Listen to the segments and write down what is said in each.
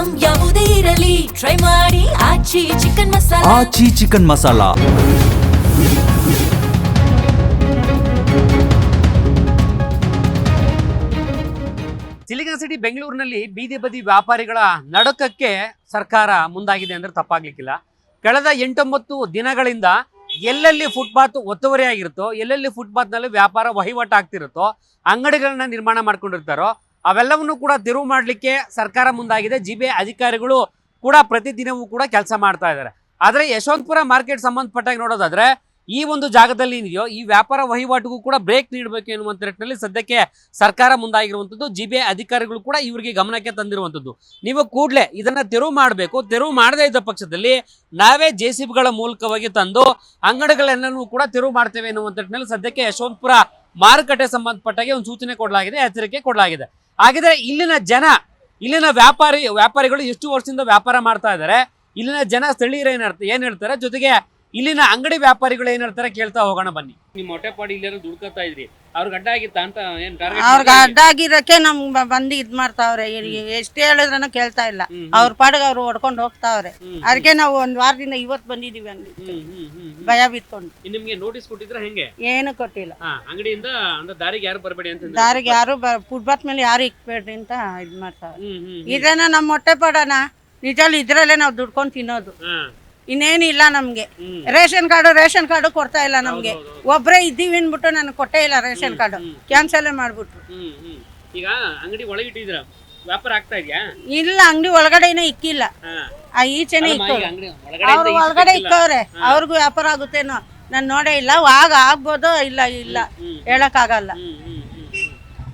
Item ಯಾವುದೇ ಇರಲಿ try ಮಾಡಿ ಆಚಿ ಚಿಕನ್ ಮಸಾಲಾ. ಆಚಿ ಚಿಕನ್ ಮಸಾಲಾ. ಸಿಲಿಕಾನ್ ಸಿಟಿ ಬೆಂಗಳೂರಿನಲ್ಲಿ ಬೀದಿ ಬದಿ ವ್ಯಾಪಾರಿಗಳ ನಡಕಕ್ಕೆ ಸರ್ಕಾರ ಮುಂದಾಗಿದೆ ಅಂದ್ರೆ ತಪ್ಪಾಗ್ಲಿಕ್ಕಿಲ್ಲ. ಕಳೆದ 8-9 ದಿನಗಳಿಂದ ಎಲ್ಲೆಲ್ಲಿ ಫುಟ್ಪಾತ್ ಒತ್ತುವರಿ ಆಗಿರುತ್ತೋ, ಎಲ್ಲೆಲ್ಲಿ ಫುಟ್ಪಾತ್ನಲ್ಲಿ ವ್ಯಾಪಾರ ವಹಿವಾಟು ಆಗ್ತಿರುತ್ತೋ, ಅಂಗಡಿಗಳನ್ನ ನಿರ್ಮಾಣ ಮಾಡ್ಕೊಂಡಿರ್ತಾರೋ ಅವೆಲ್ಲವನ್ನು ಕೂಡ ತೆರವು ಮಾಡಲಿಕ್ಕೆ ಸರ್ಕಾರ ಮುಂದಾಗಿದೆ. ಜಿಬಿಎ ಅಧಿಕಾರಿಗಳು ಕೂಡ ಪ್ರತಿದಿನವೂ ಕೂಡ ಕೆಲಸ ಮಾಡ್ತಾ ಇದ್ದಾರೆ. ಆದರೆ ಯಶವಂತಪುರ ಮಾರ್ಕೆಟ್ ಸಂಬಂಧಪಟ್ಟಾಗಿ ನೋಡೋದಾದ್ರೆ ಈ ಒಂದು ಜಾಗದಲ್ಲಿ ಏನಿದೆಯೋ ಈ ವ್ಯಾಪಾರ ವಹಿವಾಟಿಗೂ ಕೂಡ ಬ್ರೇಕ್ ನೀಡಬೇಕು ಎನ್ನುವಂಥ ನಿಟ್ಟಿನಲ್ಲಿ ಸದ್ಯಕ್ಕೆ ಸರ್ಕಾರ ಮುಂದಾಗಿರುವಂಥದ್ದು. ಜಿಬಿಎ ಅಧಿಕಾರಿಗಳು ಕೂಡ ಇವರಿಗೆ ಗಮನಕ್ಕೆ ತಂದಿರುವಂಥದ್ದು. ನೀವು ಕೂಡಲೇ ಇದನ್ನ ತೆರವು ಮಾಡಬೇಕು. ತೆರವು ಮಾಡದೇ ಇದ್ದ ಪಕ್ಷದಲ್ಲಿ ನಾವೇ JCBಗಳ ಮೂಲಕವಾಗಿ ತಂದು ಅಂಗಡಿಗಳೆಲ್ಲನೂ ಕೂಡ ತೆರವು ಮಾಡ್ತೇವೆ ಎನ್ನುವಂಥ ನಿಟ್ಟಿನಲ್ಲಿ ಸದ್ಯಕ್ಕೆ ಯಶವಂತಪುರ ಮಾರುಕಟ್ಟೆ ಸಂಬಂಧಪಟ್ಟಾಗಿ ಒಂದು ಸೂಚನೆ ಕೊಡಲಾಗಿದೆ, ಎಚ್ಚರಿಕೆ ಕೊಡಲಾಗಿದೆ. ಹಾಗಿದ್ರೆ ಇಲ್ಲಿನ ವ್ಯಾಪಾರಿಗಳು ಎಷ್ಟು ವರ್ಷದಿಂದ ವ್ಯಾಪಾರ ಮಾಡ್ತಾ ಇದ್ದಾರೆ, ಇಲ್ಲಿನ ಜನ ಸ್ಥಳೀಯರು ಏನ್ ಹೇಳ್ತಾರೆ, ಜೊತೆಗೆ ಇಲ್ಲಿನ ಅಂಗಡಿ ವ್ಯಾಪಾರಿಗಳು ಏನ್ ಹೇಳ್ತಾರೆ ಕೇಳ್ತಾ ಹೋಗೋಣ ಬನ್ನಿ. ನಿಮ್ಮ ಹೊಟ್ಟೆಪಾಡಿ ಇಲ್ಲೇನೋ ದುಡ್ಕೋತಾ ಇದ್ರಿ, ಅವ್ರಿಗೆ ಅಡ್ಡ ಆಗಿತ್ತ ಅಂತ ಏನ್ ಅವ್ರಿಗೆ ಅಡ್ಡ ಆಗಿರಕ್ಕೆ ನಮ್ಗೆ ಬಂದು ಇದ್ ಮಾಡ್ತಾವ್ರೆ. ಎಷ್ಟು ಹೇಳಿದ್ರೂ ಕೇಳ್ತಾ ಇಲ್ಲ. ಅವ್ರ ಪಾಡಿಗೆ ಅವ್ರು ಹೊಡ್ಕೊಂಡು ಹೋಗ್ತಾವ್ರೆ. ಅದಕ್ಕೆ ನಾವು ಒಂದ್ ವಾರದಿಂದ ಇವತ್ತು ಬಂದಿದೀವಿ ಅಂಗಡಿ ಭಯ ಬಿತ್ಕೊಂಡು. ನಿಮ್ಗೆ ನೋಟಿಸ್ ಕೊಟ್ಟಿದ್ರ ಹೆಂಗೆ? ಏನು ಕೊಟ್ಟಿಲ್ಲ. ಅಂಗಡಿಯಿಂದ ಅಂದ್ರೆ ದಾರಿಗೆ ಯಾರು ಬರಬೇಡಿ ಅಂತ, ದಾರಿಗೆ ಯಾರು ಫುಟ್ಪಾತ್ ಮೇಲೆ ಯಾರು ಇಕ್ಬೇಡ್ರಿ ಅಂತ ಇದ್ ಮಾಡ್ತಾವ್ರೆ. ಇದೇನ ನಮ್ಮ ಹೊಟ್ಟೆ ಪಾಡನ ನಿಜಲ್ಲಿ ಇದ್ರಲ್ಲೇ ನಾವು ದುಡ್ಕೊಂಡು ತಿನ್ನೋದು, ಇನ್ನೇನಿಲ್ಲ ನಮ್ಗೆ. ರೇಷನ್ ಕಾರ್ಡು ಕೊಡ್ತಾ ಇಲ್ಲ ನಮ್ಗೆ. ಒಬ್ರೇ ಇದ್ದೀವಿ ಅನ್ಬಿಟ್ಟು ನನಗೆ ಕೊಟ್ಟೇ ಇಲ್ಲ ರೇಷನ್ ಕಾರ್ಡು, ಕ್ಯಾನ್ಸಲ್ ಮಾಡ್ಬಿಟ್ರು. ಈಗ ಅಂಗಡಿ ಒಳಗಿಟ್ಟಿದ್ರ ವ್ಯಾಪಾರ ಆಗ್ತಾ ಇದೆಯಾ? ಇಲ್ಲ, ಅಂಗಡಿ ಒಳಗಡೆನೆ ಇಕ್ಕಿಲ್ಲ, ಈಚೆನೆ ಇಕ್ಕವ್ರೆ. ಅವ್ರು ಒಳಗಡೆ ಇಕ್ಕವ್ರೆ, ಅವ್ರಿಗೂ ವ್ಯಾಪಾರ ಆಗುತ್ತೇನೋ ನಾನು ನೋಡೇ ಇಲ್ಲ. ಆಗ್ಬೋದು, ಇಲ್ಲ ಹೇಳಕ್ ಆಗಲ್ಲ.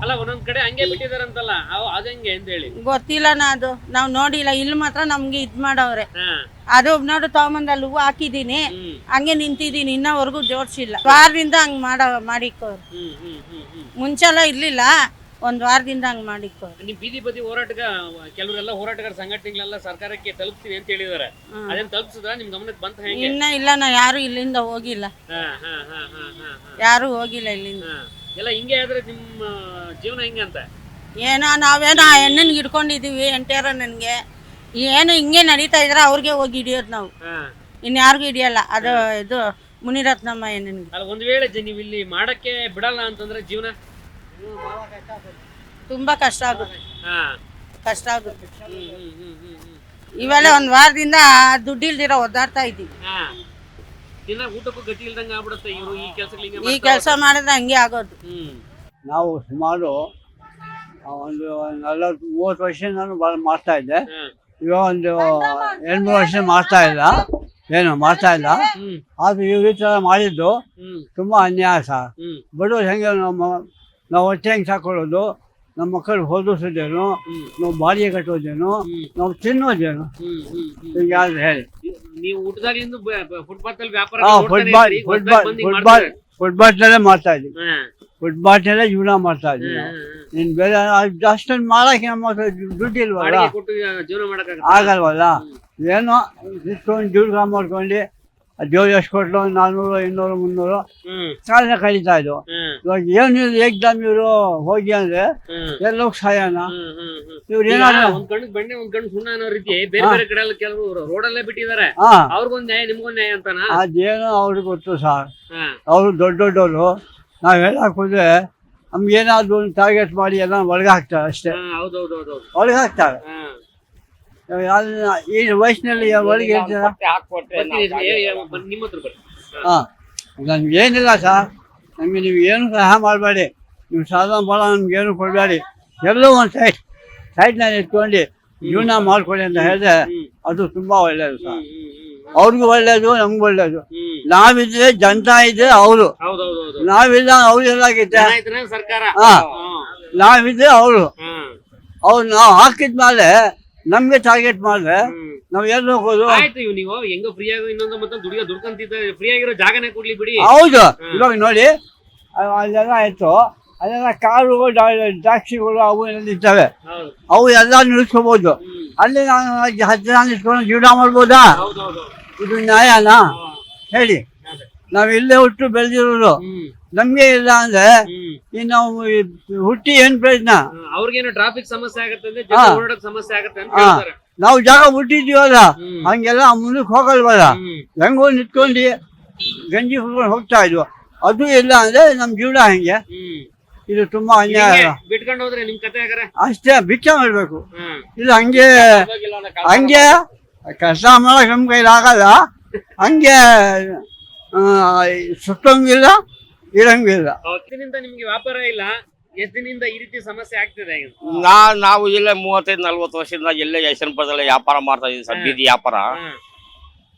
ಅಲ್ಲ, ಒಂದೊಂದ್ ಕಡೆ ಹಂಗೆ ಬಿಟ್ಟಿದಾರಂತಲ್ಲ, ಅದಂಗೆ ಅಂತ ಹೇಳಿ ಗೊತ್ತಿಲ್ಲ. ಅದು ನಾವು ನೋಡಿಲ್ಲ. ಇಲ್ಲಿ ಮಾತ್ರ ನಮ್ಗೆ ಇದ್ ಮಾಡವ್ರೆ. ಅದು ನೋಡು ತಗೊಂಬಂದ್ ಅಲ್ಲಿ ಹೂವು ಹಾಕಿದೀನಿ, ಹಂಗೆ ನಿಂತಿದೀನಿ, ಇನ್ನವರೆಗೂ ಜೋಡ್ಸಿಲ್ಲ. ವಾರದಿಂದ ಹಂಗ್ ಮಾಡಿಕೋರು. ಮುಂಚೆಲ್ಲ ಇರ್ಲಿಲ್ಲ, ಒಂದ್ ವಾರದಿಂದ ಹಂಗ್ ಮಾಡಿಕೋರು. ನಿಮ್ ಬೀದಿ ಬದಿ ಕೆಲವರೆಲ್ಲ ಹೋರಾಟಗಾರ ಸಂಘಟನೆಗಳೆಲ್ಲ ಸರ್ಕಾರಕ್ಕೆ ತಲುಪ್ತೀವಿ ಅಂತ ಹೇಳಿದಾರೆ. ಅದನ್ನ ತಲುಪಿಸಿದ್ರ ನಿಮ್ ಗಮನಕ್ಕೆ ಬಂತ? ಇನ್ನ ಇಲ್ಲ, ನಾ ಯಾರು ಇಲ್ಲಿಂದ ಹೋಗಿಲ್ಲ. ಯಾರು ಹೋಗಿಲ್ಲ ಇಲ್ಲಿಂದ. ಎಲ್ಲ ಹಿಂಗೆ ಆದ್ರೆ ನಿಮ್ಮ ಜೀವನ ಹೆಂಗೆ ಅಂತ? ನಾವೇನೋ ಹೆಣ್ಣನ್ ಹಿಡ್ಕೊಂಡಿದೀವಿ ಎಂಟ್ಯಾರ. ನನ್ಗೆ ಏನು ಹಿಂಗೆ ನಡೀತಾ ಇದ್ರೆ ಅವ್ರಿಗೆ ಹೋಗಿ ಹಿಡಿಯೋದು ನಾವು, ಇನ್ಯಾರಿಗೂ ಹಿಡಿಯಲ್ಲ. ಅದು ಇದು ಮುನಿರತ್ನಮ್ಮ ಹೆಣ್ಣನ್ಗೆ. ಅಲ್ಲ, ಒಂದ್ ವೇಳೆ ನೀವು ಇಲ್ಲಿ ಮಾಡಕ್ಕೆ ಬಿಡಲ್ಲ ಅಂತಂದ್ರೆ ಜೀವನ ತುಂಬಾ ಕಷ್ಟ ಆಗುತ್ತೆ. ಇವೆಲ್ಲ ಒಂದ್ ವಾರದಿಂದ ದುಡ್ಡಿಲ್ದಿರ ಒದ್ದಾಡ್ತಾ ಇದ್ದೀವಿ. ಊಟಕ್ಕೂ ಗತಿ ಇಲ್ದಂಗ ಆಗ್ಬಿಡುತ್ತೆ ಇವರು ಈ ಕೆಲಸ ಮಾಡಿದ್ರೆ ಹಂಗೆ ಆಗೋದು. ನಾವು ಸುಮಾರು ಒಂದು 40-30 ವರ್ಷ ನಾನು ಮಾಡ್ತಾ ಇದ್ದೆ. ಇವಾಗ ಒಂದು 2-3 ವರ್ಷ ಮಾಡ್ತಾ ಇಲ್ಲ. ಆದ್ರೆ ಇವ್ರ ಈ ತರ ಮಾಡಿದ್ದು ತುಂಬಾ ಅನ್ಯಾಯ ಸರ್. ಬಡವರು ಹೆಂಗೆ ನಾವು ಹೊಟ್ಟೆ ಹೆಂಗೆ ಸಾಕೊಳ್ಳೋದು, ನಮ್ಮ ಮಕ್ಕಳು ಓದಿಸೋದೇನು, ನಾವು ಬಾಡಿಗೆ ಕಟ್ಟೋದೇನು, ನಾವು ತಿನ್ನೋದೇನು, ಯಾರು ಹೇಳಿ. ನೀವು ಊಟದಾಗಿಂದ ಫುಟ್ಪಾತ್ ಅಲ್ಲಿ ವ್ಯಾಪಾರ ಫುಟ್ಪಾತ್ನಲ್ಲೇ ಮಾಡ್ತಾ ಇದ್ವಿ. ಫುಟ್ಪಾತ್ನಲ್ಲೇ ಜೀವನ ಮಾಡ್ತಾ ಇದ್ವಿ ನಾವು. ಇನ್ ಬೇರೆ ಅಷ್ಟೊಂದು ಮಾಡಕ್ಕೆ ನಮ್ಮ ದುಡ್ಡು ಇಲ್ವಲ್ಲ, ಆಗಲ್ವಲ್ಲ. ಏನೋ ಇಷ್ಟೊಂದು ಜೀವನ ಮಾಡ್ಕೊಂಡು ದೇವ್ರು ಎಷ್ಟು ಕೊಟ್ಲು, 400, 200, 300 ಕಾಲ ಕಳೀತಾ ಇದ್ವು. ಇವಾಗ ಏನು ಏಕ್ದಮ್ ಇವರು ಹೋಗಿ ಅಂದ್ರೆ ಎಲ್ಲೋಗಿ ಸಾಯನ. ಇವ್ರು ಏನಾದ್ರು ಒಂದ್ ಕಣ್ಣು ಬೆಣ್ಣೆ ಒಂದ್ ಕಣ್ಣು ಸುಣ್ಣ ಅನ್ನೋ ರೀತಿ ಬೇರೆ ಬೇರೆ ಕಡೆ ಎಲ್ಲ ಕೆಲವರು ರೋಡಲ್ಲೇ ಬಿಟ್ಟಿದ್ದಾರೆ. ಅವ್ರಿಗೊಂದ್ ನ್ಯಾಯ ನಿಮ್ಗೊಂದ್ ನ್ಯಾಯ ಅಂತಾನ? ಅದೇನೋ ಅವ್ರಿಗೆ ಗೊತ್ತು ಸರ್. ಅವರು ದೊಡ್ಡವರು. ನಾವ್ ಹೇಳಕ್ ಹೋದ್ರೆ ನಮ್ಗೇನಾದ್ರು ಒಂದು ಟಾರ್ಗೆಟ್ ಮಾಡಿ ಎಲ್ಲ ಒಳಗೆ ಹಾಕ್ತಾರೆ ಅಷ್ಟೇ. ಒಳಗೆ ಹಾಕ್ತಾರೆ. ಈ ವಯಸ್ಸಿನಲ್ಲಿ ಒಳಗೆ ನಮ್ಗೇನಿಲ್ಲ ಸರ್. ನಮ್ಗೆ ನೀವು ಏನು ಸಹಾಯ ಮಾಡಬೇಡಿ, ನೀವು ಸಾಲ ಭಾಳ ನಮ್ಗೇನು ಕೊಡಬೇಡಿ. ಎಲ್ಲೋ ಒಂದು ಸೈಡ್ನಲ್ಲಿ ಇಟ್ಕೊಂಡು ಜೀವನ ಮಾಡ್ಕೊಳ್ಳಿ ಅಂತ ಹೇಳಿದ್ರೆ ಅದು ತುಂಬಾ ಒಳ್ಳೇದು ಸರ್. ಅವ್ರಿಗೂ ಒಳ್ಳೇದು, ನಮ್ಗೂ ಒಳ್ಳೇದು. ನಾವಿದ್ರೆ ಜನತಾ ಇದ್ರೆ ಅವರು, ನಾವಿಲ್ಲ ಅವ್ರೆಲ್ಲಾಗಿದ್ದೆ. ನಾವಿದ್ರೆ ಅವರು ನಾವು ಹಾಕಿದ್ಮೇಲೆ ನಮ್ಗೆ ಟಾರ್ಗೆಟ್ ಮಾಡಿದ್ರೆ ನಾವ್ ಎಲ್ಲಿ ಹೋಗೋದು? ನೀವು ಹೆಂಗೋ ಫ್ರೀ ಆಗಿ ಇನ್ನೊಂದು ಮತ್ತೆ ದುಡ್ಕೊಂತಿದ್ದಾರೆ, ಫ್ರೀ ಆಗಿರೋ ಜಾಗನೇ ಕೊಡ್ಲಿ ಬಿಡಿ. ಹೌದು. ಇವಾಗ ನೋಡಿ, ಅಲ್ಲೆಲ್ಲ ಆಯ್ತು, ಅಲ್ಲೆಲ್ಲ ಕಾರು ಟ್ಯಾಕ್ಸಿಗಳು ಅವು ಎಲ್ಲ ಇರ್ತವೆ, ಅವು ಎಲ್ಲ ನಿಲ್ಸ್ಕೋಬಹುದು. ಅಲ್ಲಿ ನಾನು 10 ಜನ ನಿಲ್ಸ್ಕೊಂಡು ಜೀವನ ಮಾಡ್ಬೋದಾ? ಇದು ನ್ಯಾಯನಾ ಹೇಳಿ? ನಾವ್ ಇಲ್ಲೇ ಹುಟ್ಟು ಬೆಳೆದಿರೋದು, ನಮ್ಗೆ ಇಲ್ಲ ಅಂದ್ರೆ ಇನ್ನು ನಾವು ಹುಟ್ಟಿ ಏನ್ ಪ್ರಯೋಜನ? ಅವ್ರಿಗೇನು ಟ್ರಾಫಿಕ್ ಸಮಸ್ಯೆ ಆಗತ್ತೆ, ಸಮಸ್ಯೆ ಆಗತ್ತೆ ಅಂತ ಹೇಳ್ತಾರೆ. ನಾವು ಜಾಗ ಬಿಟ್ಟಿದ್ದೀವಲ್ಲ ಹಂಗೆಲ್ಲ ಮುಂದಕ್ಕೆ ಹೋಗಲ್ವಲ್ಲ. ಹೆಂಗೋ ನಿಂತ್ಕೊಂಡು ಗಂಜಿ ಹುಡ್ಕೊಂಡು ಹೋಗ್ತಾ ಇದ್ವು, ಅದು ಇಲ್ಲ ಅಂದ್ರೆ ನಮ್ ಜೀವನ ಹಂಗೆ. ಇದು ತುಂಬಾ ಅನ್ಯಾಯ. ಬಿಟ್ಕೊಂಡು ಹೋದ್ರೆ ನಿಮ್ ಕತೆ ಹಾಗಾರೆ ಅಷ್ಟೇ ಭಿಕ್ಷೆ ಮಾಡ್ಬೇಕು. ಇಲ್ಲ ಹಂಗೆ ಹಂಗೆ ಕಷ್ಟ ಮಾಡಕ್ ನಮ್ ಕೈಲಿ ಆಗಲ್ಲ. ಹಂಗೆ ಸುತ್ತಂಗಿಲ್ಲ ಇರಂಗಿಲ್ಲ. ದಿನದಿಂದ ನಿಮ್ಗೆ ವ್ಯಾಪಾರ ಇಲ್ಲ, ಎಷ್ಟ್ ದಿನದಿಂದ ಈ ರೀತಿ ಸಮಸ್ಯೆ ಆಗ್ತಿದೆ? ನಾವು ಇಲ್ಲೇ 35-40 ವರ್ಷದಿಂದ ಇಲ್ಲೇ ಯಶವಂತಪುರದಲ್ಲಿ ವ್ಯಾಪಾರ ಮಾಡ್ತಾ ಇದೀವಿ ಸರ್, ಬೀದಿ ವ್ಯಾಪಾರ.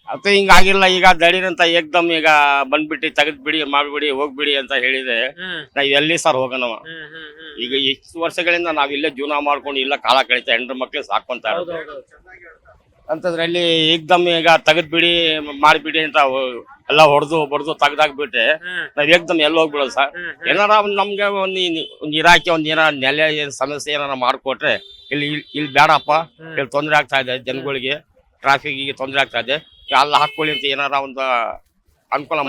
ಅದು ಹಿಂಗಾಗಿಲ್ಲ. ಈಗ ದಡೀರಂತ ಏಕ್ದಮ್ ಈಗ ಬಂದ್ಬಿಟ್ಟು ತೆಗೆದ್ ಬಿಡಿ, ಮಾಡ್ಬಿಡಿ, ಹೋಗ್ಬಿಡಿ ಅಂತ ಹೇಳಿದ್ರೆ ನಾವ್ ಎಲ್ಲಿ ಸರ್ ಹೋಗೋಣ? ಈಗ ಎಷ್ಟು ವರ್ಷಗಳಿಂದ ನಾವ್ ಇಲ್ಲೇ ಜೀವನ ಮಾಡ್ಕೊಂಡು ಇಲ್ಲ ಕಾಲ ಕಳೀತಾ, ಹೆಂಡ್ರ ಮಕ್ಳು ಸಾಕೊಂತ ಇರೋದು. ಅಂತದ್ರಲ್ಲಿ ಏಕ್ದಮ್ ಈಗ ತೆಗೆದ್ ಬಿಡಿ, ಮಾಡ್ಬಿಡಿ ಅಂತ ಎಲ್ಲ ಹೊಡೆದು ತೆಗ್ದಾಕ್ಬಿಟ್ರೆ ನಾವ್ ಏಕ್ದಮ್ ಎಲ್ಲಿ ಹೋಗ್ಬಿಡೋದು ಸರ್? ಏನಾರ ನಮ್ಗೆ ಒಂದ್ ಇರಾಕಿ ಏನಾರ ನೆಲೆ ಸಮಸ್ಯೆ ಏನಾರ ಮಾಡ್ಕೊಟ್ರೆ ಇಲ್ಲಿ ಬೇಡಪ್ಪ, ಇಲ್ಲಿ ತೊಂದ್ರೆ ಆಗ್ತಾ ಇದೆ ಜನಗಳಿಗೆ, ಟ್ರಾಫಿಕ್ ತೊಂದ್ರೆ ಆಗ್ತಾ ಇದೆ, ಅಲ್ಲಿ ಹಾಕೊಳ್ಳಿ ಅಂತ ಏನಾರ ಒಂದು ಅನುಕೂಲ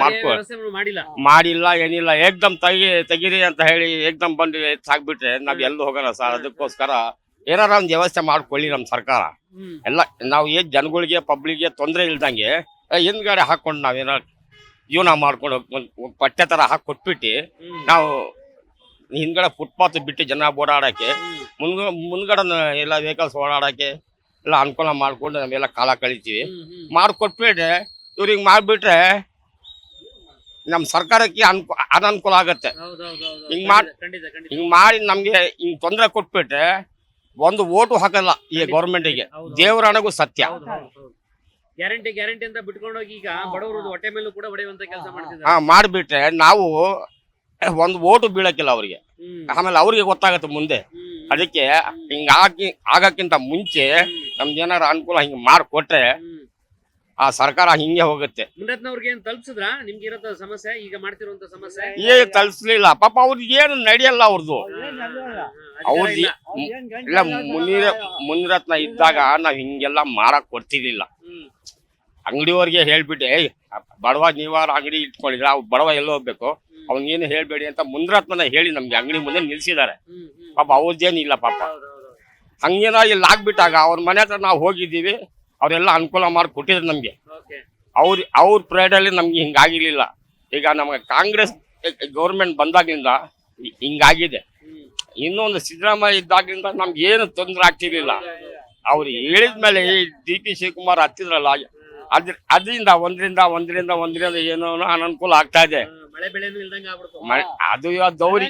ಮಾಡಿಲ್ಲ ಏನಿಲ್ಲ. ಏಕ್ದಮ್ ತೆಗೀರಿ ಅಂತ ಹೇಳಿ ಏಕ್ದಮ್ ಬಂದು ಸಾಕ್ಬಿಟ್ರೆ ನಾವ್ ಎಲ್ಲಿ ಹೋಗೋಣ ಸರ್? ಅದಕ್ಕೋಸ್ಕರ ಏನಾರ ಒಂದ್ ವ್ಯವಸ್ಥೆ ಮಾಡ್ಕೊಳ್ಳಿ ನಮ್ ಸರ್ಕಾರ. ಎಲ್ಲ ನಾವು ಜನಗಳಿಗೆ ಪಬ್ಲಿಕ್ಗೆ ತೊಂದ್ರೆ ಇಲ್ದಂಗೆ ಹಿಂದ್ಗಡೆ ಹಾಕೊಂಡು ನಾವೇನಾರ ಜೀವನ ಮಾಡ್ಕೊಂಡು ಪಟ್ಟೆ ತರ ಹಾಕಿ ಕೊಟ್ಬಿಟ್ಟು ನಾವು ಹಿಂದ್ಗಡೆ ಫುಟ್ಪಾತ್ ಬಿಟ್ಟು ಜನ ಓಡಾಡಕ್ಕೆ, ಮುಂದ್ಗಡೆ ಎಲ್ಲ ವೆಹಿಕಲ್ಸ್ ಓಡಾಡಕ್ಕೆ ಎಲ್ಲ ಅನುಕೂಲ ಮಾಡ್ಕೊಂಡು ನಾವೆಲ್ಲ ಕಾಲ ಕಳಿತೀವಿ. ಮಾಡ್ಕೊಟ್ಬಿಟ್ರೆ ಇವ್ರಿಗೆ ಮಾಡ್ಬಿಟ್ರೆ ನಮ್ ಸರ್ಕಾರಕ್ಕೆ ಅನನುಕೂಲ ಆಗತ್ತೆ. ಹಿಂಗ್ ಮಾಡಿ ನಮ್ಗೆ ಹಿಂಗ್ ತೊಂದ್ರೆ ಕೊಟ್ಬಿಟ್ರೆ ಒಂದು ಓಟು ಹಾಕಲ್ಲ ಈ ಗೌರ್ಮೆಂಟಿಗೆ. ದೇವರ ಹಣಗೂ ಸತ್ಯ. ಗ್ಯಾರಂಟಿ ಅಂತ ಬಿಟ್ಕೊಂಡೋಗಿ ಈಗ ಬಡವರು ಹೊಟ್ಟೆ ಮೇಲೂ ಕೂಡ ಹೊಡೆಯುವಂತ ಕೆಲಸ ಮಾಡ್ತಿದ್ದಾರೆ. ಮಾಡ್ಬಿಟ್ರೆ ನಾವು ಒಂದು ಓಟು ಬೀಳಕ್ಕಿಲ್ಲ ಅವ್ರಿಗೆ. ಆಮೇಲೆ ಅವ್ರಿಗೆ ಗೊತ್ತಾಗತ್ತೆ ಮುಂದೆ. ಅದಕ್ಕೆ ಆಗಕ್ಕಿಂತ ಮುಂಚೆ ನಮ್ದೇನಾರ ಅನುಕೂಲ ಹಿಂಗ್ ಮಾಡ್ಕೊಟ್ರೆ ಆ ಸರ್ಕಾರ ಹಿಂಗೆ ಹೋಗುತ್ತೆ. ಮುನಿರತ್ನವ್ರಿಗೆ ಏನ್ ತಲುಪಿಸಿದ್ರ ನಿಮ್ಗೆ ಇರೋ ಸಮಸ್ಯೆ, ಈಗ ಮಾಡ್ತಿರುವಂತ ಸಮಸ್ಯೆ? ತಲುಪಿಸ್ಲಿಲ್ಲ ಪಾಪ, ಅವ್ರಿಗೆ ಏನು ನಡೆಯಲ್ಲ ಅವ್ರದ್ದು. ಅವ್ರದ್ದು ಇಲ್ಲ, ಮುನಿರತ್ನ ಇದ್ದಾಗ ನಾವ್ ಹಿಂಗೆಲ್ಲ ಮಾರಕ್ ಕೊಡ್ತಿರ್ಲಿಲ್ಲ. ಅಂಗಡಿಯವ್ರಿಗೆ ಹೇಳ್ಬಿಟ್ಟೆ, ಬಡವ ನೀವಾರ ಅಂಗಡಿ ಇಟ್ಕೊಂಡಿದ್ರೆ ಅವ್ ಬಡವ ಎಲ್ಲ ಹೋಗ್ಬೇಕು, ಅವ್ನಿಗೇನು ಹೇಳ್ಬೇಡಿ ಅಂತ ಮುನಿರತ್ನ ಹೇಳಿ ನಮ್ಗೆ ಅಂಗಡಿ ಮುಂದೆ ನಿಲ್ಸಿದ್ದಾರೆ. ಪಾಪ ಅವ್ರದ್ದೇನಿಲ್ಲ ಪಾಪ. ಹಂಗೇನ ಇಲ್ಲಿ ಆಗ್ಬಿಟ್ಟಾಗ ಅವ್ರ ಮನೆ ಹತ್ರ ನಾವು ಹೋಗಿದ್ದೀವಿ, ಅವರೆಲ್ಲ ಅನುಕೂಲ ಮಾಡಿ ಕೊಟ್ಟಿದ್ರು ನಮ್ಗೆ. ಅವ್ರ ಪ್ರೈಡ್ ಅಲ್ಲಿ ನಮ್ಗೆ ಹಿಂಗಾಗಿರ್ಲಿಲ್ಲ. ಈಗ ನಮ್ಗೆ ಕಾಂಗ್ರೆಸ್ ಗೌರ್ಮೆಂಟ್ ಬಂದಾಗ್ಲಿಂದ ಹಿಂಗಾಗಿದೆ. ಇನ್ನೊಂದು ಸಿದ್ದರಾಮಯ್ಯ ಇದ್ದಾಗ್ಲಿಂದ ನಮ್ಗೆ ಏನು ತೊಂದರೆ ಆಗ್ತಿರ್ಲಿಲ್ಲ. ಅವ್ರು ಹೇಳಿದ್ಮೇಲೆ DK ಶಿವಕುಮಾರ್ ಹತ್ತಿದ್ರಲ್ಲ, ಅದರಿಂದ ಒಂದರಿಂದ ಏನೋ ಅನನುಕೂಲ ಆಗ್ತಾ ಇದೆ. ಅದು ದೌರಿ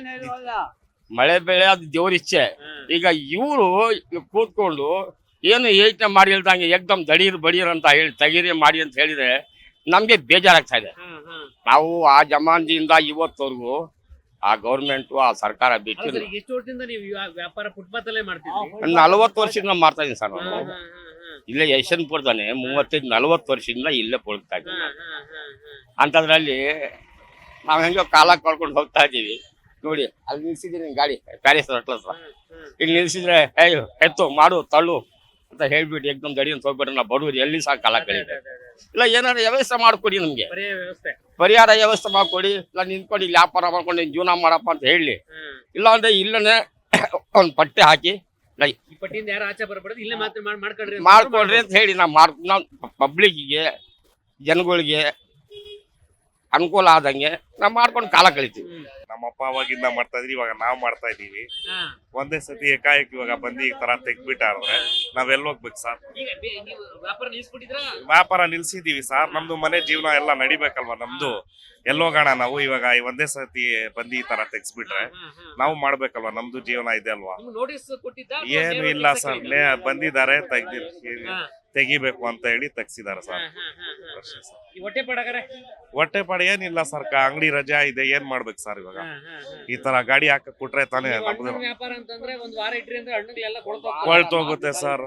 ಮಳೆ ಬೆಳೆ ಅದು ದೇವ್ರ ಇಚ್ಛೆ. ಈಗ ಇವರು ಕೂತ್ಕೊಂಡು ಏನು ಯೋಚನೆ ಮಾಡಿ ಹೇಳ್ದಂಗೆ ಏಕ್ದಮ್ ಬಡೀರ್ ಅಂತ ಹೇಳಿ ತೆಗೀರಿ ಮಾಡಿ ಅಂತ ಹೇಳಿದ್ರೆ ನಮ್ಗೆ ಬೇಜಾರಾಗ್ತಾ ಇದೆ. ನಾವು ಆ ಜಮಾನದಿಂದ ಇವತ್ತವರೆಗೂ ಆ ಗೌರ್ಮೆಂಟ್ ಆ ಸರ್ಕಾರ ಬಿಟ್ಟು 40 ವರ್ಷದಿಂದ ಮಾಡ್ತಾ ಇದೀನಿ ಸರ್. ನಾನು ಇಲ್ಲೇ ಯಶವಂತಪುರದಾನೆ 35-40 ವರ್ಷದಿಂದ ಇಲ್ಲೇ ಪೊಳ್ತಾ ಇದ್ದೀನಿ. ಅಂತದ್ರಲ್ಲಿ ನಾವ್ ಹೆಂಗೋ ಕಾಲ ಕಳ್ಕೊಂಡು ಹೋಗ್ತಾ ಇದೀವಿ. ನೋಡಿ ಅಲ್ಲಿ ನಿಲ್ಸಿದೀನಿ ಗಾಡಿ ಪ್ಯಾರಿಸ್ ಹತ್ರ, ಇಲ್ಲಿ ನಿಲ್ಸಿದ್ರೆ ಎತ್ತು ಮಾಡು ತಳ್ಳು ಅಂತ ಹೇಳ್ಬಿಟ್ಟು ಏಕ್ದಮ್ ಗಡಿ ಅಂತ ಹೋಗ್ಬಿಟ್ರೆ ನಾವು ಬಡವ್ರು ಎಲ್ಲಿ ಸಹ ಕಾಲ ಕಳೀತಾರೆ. ಇಲ್ಲ ಏನಾರ ವ್ಯವಸ್ಥೆ ಮಾಡ್ಕೊಡಿ, ನಮ್ಗೆ ಪರಿಹಾರ ವ್ಯವಸ್ಥೆ ಮಾಡ್ಕೊಡಿ. ಇಲ್ಲ ನಿಂತ್ಕೊಂಡು ಇಲ್ಲಿ ವ್ಯಾಪಾರ ಮಾಡ್ಕೊಂಡು ಜೀವನ ಮಾಡಪ್ಪ ಅಂತ ಹೇಳಿ. ಇಲ್ಲ ಅಂದ್ರೆ ಇಲ್ಲನೇ ಒಂದ್ ಪಟ್ಟೆ ಹಾಕಿ ಮಾಡ್ಕೊಡ್ರಿ ಅಂತ ಹೇಳಿ ನಾವು ಪಬ್ಲಿಕ್ಗೆ ಜನಗಳಿಗೆ ಅನುಕೂಲ ಆದಂಗೆ ನಾವ್ ಮಾಡ್ಕೊಂಡು ಕಾಲ ಕಳಿತೀವಿ. ನಮ್ಮಪ್ಪ ಅವಾಗಿಂದ ಮಾಡ್ತಾ ಇದ್ರಿ, ಇವಾಗ ನಾವ್ ಮಾಡ್ತಾ ಇದೀವಿ. ಒಂದೇ ಸತಿ ಏಕಾಏಕಿ ಇವಾಗ ಬಂದು ಈ ತರ ತೆಗ್ಬಿಟ್ಟಾರ್ರೆ ನಾವೆಲ್ಲ ಹೋಗ್ಬೇಕು ಸರ್? ವ್ಯಾಪಾರ ನಿಲ್ಸಿದೀವಿ ಸರ್. ನಮ್ದು ಮನೆ ಜೀವನ ಎಲ್ಲ ನಡಿಬೇಕಲ್ವಾ ನಮ್ದು. ಎಲ್ಲೋಗೋಣ ನಾವು? ಇವಾಗ ಒಂದೇ ಸತಿ ಬಂದು ಈ ತರ ತೆಗ್ಸ್ಬಿಟ್ರೆ ನಾವು ಮಾಡ್ಬೇಕಲ್ವಾ? ನಮ್ದು ಜೀವನ ಇದೆ ಅಲ್ವಾ? ಏನು ಇಲ್ಲ ಸರ್, ಬಂದಿದ್ದಾರೆ ತೆಗಿಬೇಕು ಅಂತ ಹೇಳಿ ತೆಗ್ಸಿದಾರೆ ಸರ್. ಹೊಟ್ಟೆಪಾಡ ಏನಿಲ್ಲ ಸರ್, ಅಂಗಡಿ ರಜಾ ಇದೆ, ಏನ್ ಮಾಡ್ಬೇಕು ಸರ್ ಇವಾಗ? ಈ ತರ ಗಾಡಿ ಹಾಕಕ್ ಕೊಟ್ರೆ ತಾನೇ ನಮ್ದು ಕೊಳ್ತೋಗುತ್ತೆ ಸರ್.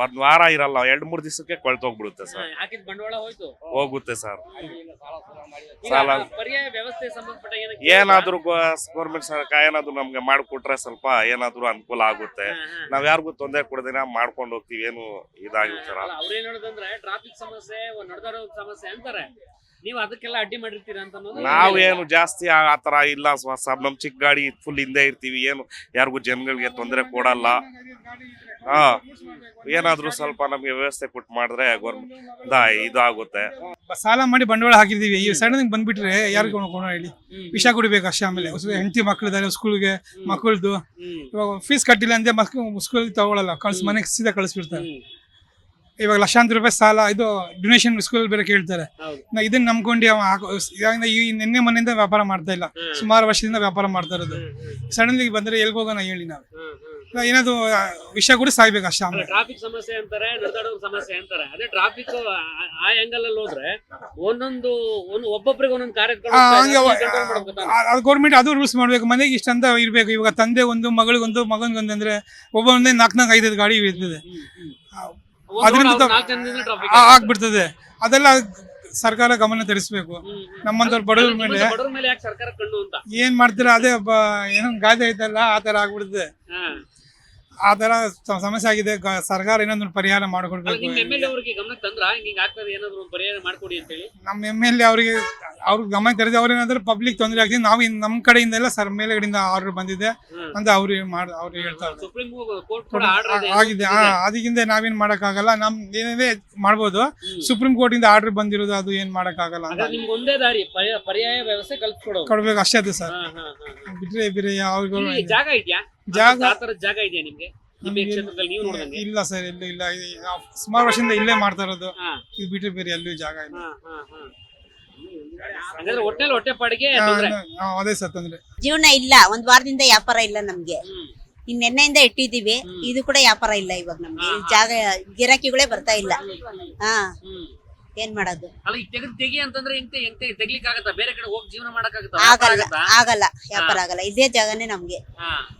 ಒಂದ್ ವಾರ ಇರಲ್ಲ, 2-3 ದಿವಸಕ್ಕೆ ಕೊಳ್ತೋಗ್ಬಿಡುತ್ತೆ ಸರ್. ಹೋಗುತ್ತೆ ಸರ್. ಸಾಲ ಏನಾದ್ರು ಗೌರ್ಮೆಂಟ್ ಸರ್ಕಾರ ಏನಾದ್ರು ನಮ್ಗೆ ಮಾಡ್ಕೊಟ್ರೆ ಸ್ವಲ್ಪ ಏನಾದ್ರು ಅನುಕೂಲ ಆಗುತ್ತೆ. ನಾವ್ ಯಾರಿಗೂ ತೊಂದರೆ ಕೊಡದಿನ ಮಾಡ್ಕೊಂಡು ಹೋಗ್ತೀವಿ, ಏನು ಇದಾಗಿರ್ತಾರ. ಟ್ರಾಫಿಕ್ ಸಮಸ್ಯೆ ಅಂತಾರೆ, ನೀವು ಅದಕ್ಕೆಲ್ಲ ಅಡ್ಡಿ ಮಾಡಿರ್ತೀರಾ ಅಂತ? ನಾವೇನು ಜಾಸ್ತಿ ಆತರ ಇಲ್ಲ ಸರ್. ನಮ್ ಚಿಕ್ಕ ಗಾಡಿ ಫುಲ್ ಹಿಂದೆ ಇರ್ತೀವಿ, ಏನು ಯಾರಿಗೂ ಜನಗಳಿಗೆ ತೊಂದರೆ ಕೊಡಲ್ಲ. ಏನಾದ್ರೂ ಸ್ವಲ್ಪ ನಮ್ಗೆ ವ್ಯವಸ್ಥೆ ಕೊಟ್ಟು ಮಾಡಿದ್ರೆ ಗೌರ್ಮೆಂಟ್ ಇದು ಆಗುತ್ತೆ. ಸಾಲ ಮಾಡಿ ಬಂಡವಾಳ ಹಾಕಿದೀವಿ, ಈ ಸಡನ್ ಬಂದ್ಬಿಟ್ರೆ ಯಾರಿಗೆ ಕೊಂಡು ಹೇಳಿ, ವಿಷ ಕುಡಿಬೇಕು ಅಷ್ಟೇ. ಆಮೇಲೆ ಹೆಂಡತಿ ಮಕ್ಳಿದ್ದಾರೆ, ಸ್ಕೂಲ್ಗೆ ಮಕ್ಕಳದು ಇವಾಗ ಫೀಸ್ ಕಟ್ಟಿಲ್ಲ ಅಂದ್ರೆ ಸ್ಕೂಲ್ ತಗೊಳಲ್ಲ, ಮನೆಗೆ ಸೀದಾ ಕಳಿಸ್ಬಿಡ್ತಾರೆ. ಇವಾಗ ಲಕ್ಷಾಂತರ ರೂಪಾಯಿ ಸಾಲ, ಇದು ಡೊನೇಷನ್ ಸ್ಕೂಲ್ ಬೇರೆ ಕೇಳ್ತಾರೆ. ಇದನ್ನ ನಂಬ್ಕೊಂಡು ಈ ನಿನ್ನೆ ಮನೆಯಿಂದ ವ್ಯಾಪಾರ ಮಾಡ್ತಾ ಇಲ್ಲ, ಸುಮಾರು ವರ್ಷದಿಂದ ವ್ಯಾಪಾರ ಮಾಡ್ತಾ ಇರೋದು. ಸಡನ್ಲಿ ಬಂದ್ರೆ ಎಲ್ಗ ಹೋಗೋಣ ಹೇಳಿ, ನಾವು ಏನಾದ್ರು ವಿಷ ಕೂಡ ಸಾಯ್ಬೇಕು ಅಷ್ಟೇ. ಆಮೇಲೆ ಟ್ರಾಫಿಕ್ ಸಮಸ್ಯೆ ಅಂತಾರೆ, ನಡೆದಾಡೋ ಸಮಸ್ಯೆ ಅಂತಾರೆ. ಅದೇ ಟ್ರಾಫಿಕ್ ಆ ಆಂಗಲ್ ಅಲ್ಲಿ ಹೋದ್ರೆ ಒಬ್ಬೊಬ್ಬರಿಗೆ ಒಂದೊಂದು ಕಾರ್ಯ ಅದು ಗೌರ್ಮೆಂಟ್ ಅದು ರೂಲ್ಸ್ ಮಾಡ್ಬೇಕು. ಮನೆಗೆ ಇಷ್ಟ ಅಂತ ಇರ್ಬೇಕು. ಇವಾಗ ತಂದೆ ಒಂದು, ಮಗಳಿಗೊಂದು, ಮಗನಿಗೊಂದು ಅಂದ್ರೆ ಒಬ್ಬೊಂದೇ 4-5 ಗಾಡಿ ಇರ್ತದೆ, ಅದರಿಂದ ಆಗ್ಬಿಡ್ತದೆ. ಅದೆಲ್ಲ ಸರ್ಕಾರ ಗಮನ ತರಿಸ್ಬೇಕು. ನಮ್ಮಂತವ್ರು ಬಡವ್ರ ಮೇಲೆ ಏನ್ ಮಾಡ್ತೀರಾ, ಅದೇ ಏನೋ ಗಾದೆ ಐತಲ್ಲ, ಆ ತರ ಆಗ್ಬಿಡುತ್ತೆ. ಆ ತರ ಸಮಸ್ಯೆ ಆಗಿದೆ. ಸರ್ಕಾರ ಏನಾದ್ರು ಪರಿಹಾರ ಮಾಡ್ಕೊಡ್ಬೇಕು. ನಮ್ಮ MLA ಅವ್ರಿಗೆ ಗಮನ ತರಿದೆ. ಅವ್ರೇನಾದ್ರು ಪಬ್ಲಿಕ್ ತೊಂದರೆ ಆಗ್ತದೆ, ನಾವು ನಮ್ ಕಡೆಯಿಂದ ಎಲ್ಲ ಮೇಲೆಗಡೆಯಿಂದ ಆರ್ಡರ್ ಬಂದಿದೆ ಅಂತ ಅವ್ರು ಹೇಳ್ತಾರೆ. ಆಗಿದೆ, ಅದಕ್ಕಿಂತ ನಾವೇನ್ ಮಾಡಕ್ ಆಗಲ್ಲ. ನಮ್ ಏನೇ ಮಾಡ್ಬೋದು, ಸುಪ್ರೀಂ ಕೋರ್ಟ್ ಇಂದ ಆರ್ಡರ್ ಬಂದಿರೋದು, ಅದು ಏನ್ ಮಾಡಕ್ ಆಗಲ್ಲ ಅಂತ ಕೊಡ್ಬೇಕು ಅಷ್ಟೇ. ಅದು ಸರ್ ಬಿಟ್ರೆ ಬೇರೆ ಯಾವ ಜಾಗ ಇದೆಯಾ ನಿಮ್ಗೆ? ಇಲ್ಲ ಸರ್, ಎಲ್ಲೂ ಇಲ್ಲ. ಸುಮಾರು ವರ್ಷದಿಂದ ಇಲ್ಲೇ ಮಾಡ್ತಾ ಇರೋದು, ಇದು ಬಿಟ್ರೆ ಬೇರೆ ಎಲ್ಲೂ ಜಾಗ ಇಲ್ಲ. ಅದೇ ಸರ್ ತೊಂದ್ರೆ. ಜೀವನ ಇಲ್ಲ, ಒಂದ್ ವಾರದಿಂದ ವ್ಯಾಪಾರ ಇಲ್ಲ ನಮ್ಗೆ. ನೆನ್ನೆಯಿಂದ ಇಟ್ಟಿದೀವಿ, ಇದು ಕೂಡ ವ್ಯಾಪಾರ ಇಲ್ಲ ಇವಾಗ ನಮ್ಗೆ. ಜಾಗ ಗಿರಾಕಿಗಳೇ ಬರ್ತಾ ಇಲ್ಲ. ಏನ್ ಮಾಡೋದು? ಆಗಲ್ಲ, ವ್ಯಾಪಾರ ಆಗಲ್ಲ. ಇದೇ ಜಾಗನೇ ನಮ್ಗೆ.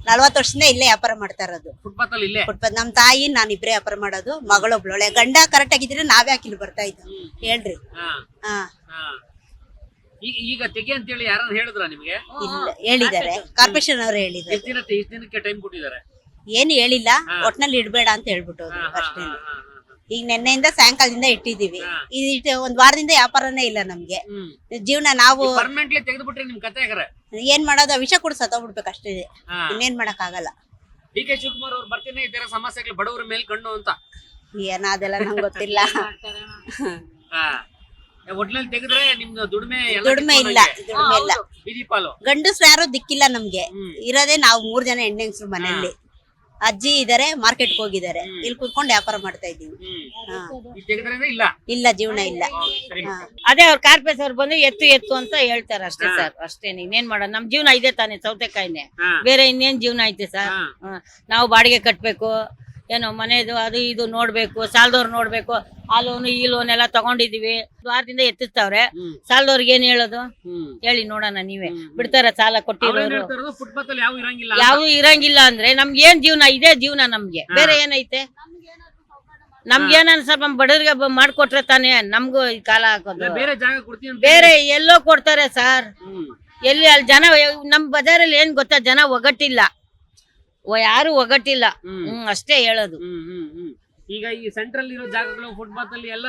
40 ವರ್ಷದಿಂದ ಇಲ್ಲೇ ವ್ಯಾಪಾರ ಮಾಡ್ತಾ ಇರೋದು. ಫುಟ್ಪಾತ್ ನಮ್ ತಾಯಿ ನಾನಿಬ್ರೇ ವ್ಯಾಪಾರ ಮಾಡೋದು. ಮಗಳೊಬ್ಳೊಳೆ. ಗಂಡ ಕರೆಕ್ಟ್ ಆಗಿದ್ರೆ ನಾವೇ ಹಾಕಿಲ್ ಬರ್ತಾ ಇದ್ದು, ಹೇಳ್ರಿ. ಈಗ ತೆಗಿ ಅಂತ ಹೇಳಿ ಯಾರು ಹೇಳಿದ್ರ ನಿಮ್ಗೆ? ಇಲ್ಲ, ಹೇಳಿದ್ದಾರೆ, ಕಾರ್ಪೊರೇಷನ್ ಅವರು ಹೇಳಿದ್ದಾರೆ. ಟೈಮ್ ಕೊಟ್ಟಿದ್ದಾರೆ? ಏನು ಹೇಳಿಲ್ಲ, ಒಟ್ನಲ್ಲಿ ಇಡ್ಬೇಡ ಅಂತ ಹೇಳ್ಬಿಟ್ಟು ಅಷ್ಟೇ. ಈಗ ನೆನ್ನೆಯಿಂದ ಸಾಯಂಕಾಲದಿಂದ ಇಟ್ಟಿದೀವಿ. ಒಂದ್ ವಾರದಿಂದ ವ್ಯಾಪಾರನೇ ಇಲ್ಲ ನಮ್ಗೆ. ಜೀವನ ನಾವು ತೆಗೆದ್ಬಿಟ್ರೆ ನಿಮ್ ಕತೆ ಏನ್ ಮಾಡೋದು? ವಿಷ ಕೂಡ ಸತ್ತೋಗ್ಬಿಡ್ಬೇಕು ಅಷ್ಟೇ, ಇನ್ನೇನ್ ಮಾಡಕ್ ಆಗಲ್ಲ. DK ಶಿವಕುಮಾರ್ ಅವ್ರು ಬರ್ತೀನಿ, ಈ ತರ ಸಮಸ್ಯೆಗಳು ಬಡವರ ಮೇಲೆ ಕಣ್ಣು ಅಂತ. ಏನ ಅದೆಲ್ಲ ನಂಗೆ ಗೊತ್ತಿಲ್ಲ. ಒಟ್ನಲ್ಲಿ ತೆಗೆದ್ರೆ ನಿಮ್ದು ದುಡಿಮೆ ಇಲ್ಲ, ಬೀದಿ ಪಾಲು. ಗಂಡಸ್ರು ಯಾರು ದಿಕ್ಕಿಲ್ಲ ನಮ್ಗೆ. ಇರೋದೇ ನಾವು 3 ಜನ ಹೆಣ್ಣೆಂಗ್ಸ್ರು ಮನೆಯಲ್ಲಿ. ಅಜ್ಜಿ ಇದಾರೆ, ಮಾರ್ಕೆಟ್ಗೆ ಹೋಗಿದ್ದಾರೆ. ಇಲ್ಲಿ ಕುತ್ಕೊಂಡು ವ್ಯಾಪಾರ ಮಾಡ್ತಾ ಇದೀವಿ. ಇಲ್ಲ, ಜೀವನ ಇಲ್ಲ. ಅದೇ ಅವ್ರ ಕಾರ್ಪೊರೇಟ್ ಅವ್ರು ಬಂದು ಎತ್ತು ಅಂತ ಹೇಳ್ತಾರೆ ಅಷ್ಟೇ ಸರ್. ಅಷ್ಟೇ, ಇನ್ನೇನ್ ಮಾಡೋದು? ನಮ್ ಜೀವನ ಇದೆ ತಾನೆ, ಸೌತೆಕಾಯಿನೇ. ಬೇರೆ ಇನ್ನೇನ್ ಜೀವನ ಐತೆ ಸರ್? ನಾವು ಬಾಡಿಗೆ ಕಟ್ಬೇಕು, ಏನೋ ಮನೆದು ಅದು ಇದು ನೋಡ್ಬೇಕು, ಸಾಲದವ್ರು ನೋಡ್ಬೇಕು. ಆ ಲೋನು ಈ ಲೋನ್ ಎಲ್ಲ ತಗೊಂಡಿದೀವಿ. ವಾರದಿಂದ ಎತ್ತಿಸ್ತಾವ್ರೆ. ಸಾಲದವ್ರಿಗೆ ಏನ್ ಹೇಳೋದು ಹೇಳಿ ನೋಡೋಣ. ನೀವೇ ಬಿಡ್ತಾರ ಸಾಲ ಕೊಟ್ಟಿರೋರು? ಯಾವ ಇರಂಗಿಲ್ಲ ಅಂದ್ರೆ ನಮ್ಗೆ ಏನ್ ಜೀವನ? ಇದೇ ಜೀವನ ನಮ್ಗೆ, ಬೇರೆ ಏನೈತೆ? ನಮ್ಗೇನ ಸ್ವಲ್ಪ ಬಡವ್ರಿಗೆ ಮಾಡ್ಕೊಟ್ರೆ ತಾನೇ ನಮ್ಗೂ ಈ ಕಾಲ ಹಾಕೋದು. ಬೇರೆ ಎಲ್ಲೋ ಕೊಡ್ತಾರೆ ಸರ್. ಎಲ್ಲಿ ಅಲ್ಲಿ ಜನ, ನಮ್ ಬಜಾರಲ್ಲಿ ಏನ್ ಗೊತ್ತಾ, ಜನ ಒಗ್ಗಟ್ಟಿಲ್ಲ, ಯಾರು ಒಗ್ಗಟ್ಟಿಲ್ಲ. ಅಷ್ಟೇ ಹೇಳೋದು. ಈಗ ಈ ಸೆಂಟ್ರಲ್ ಇರೋ ಜಾಗಗಳು, ಫುಟ್ಪಾತ್ ಅಲ್ಲಿ ಎಲ್ಲ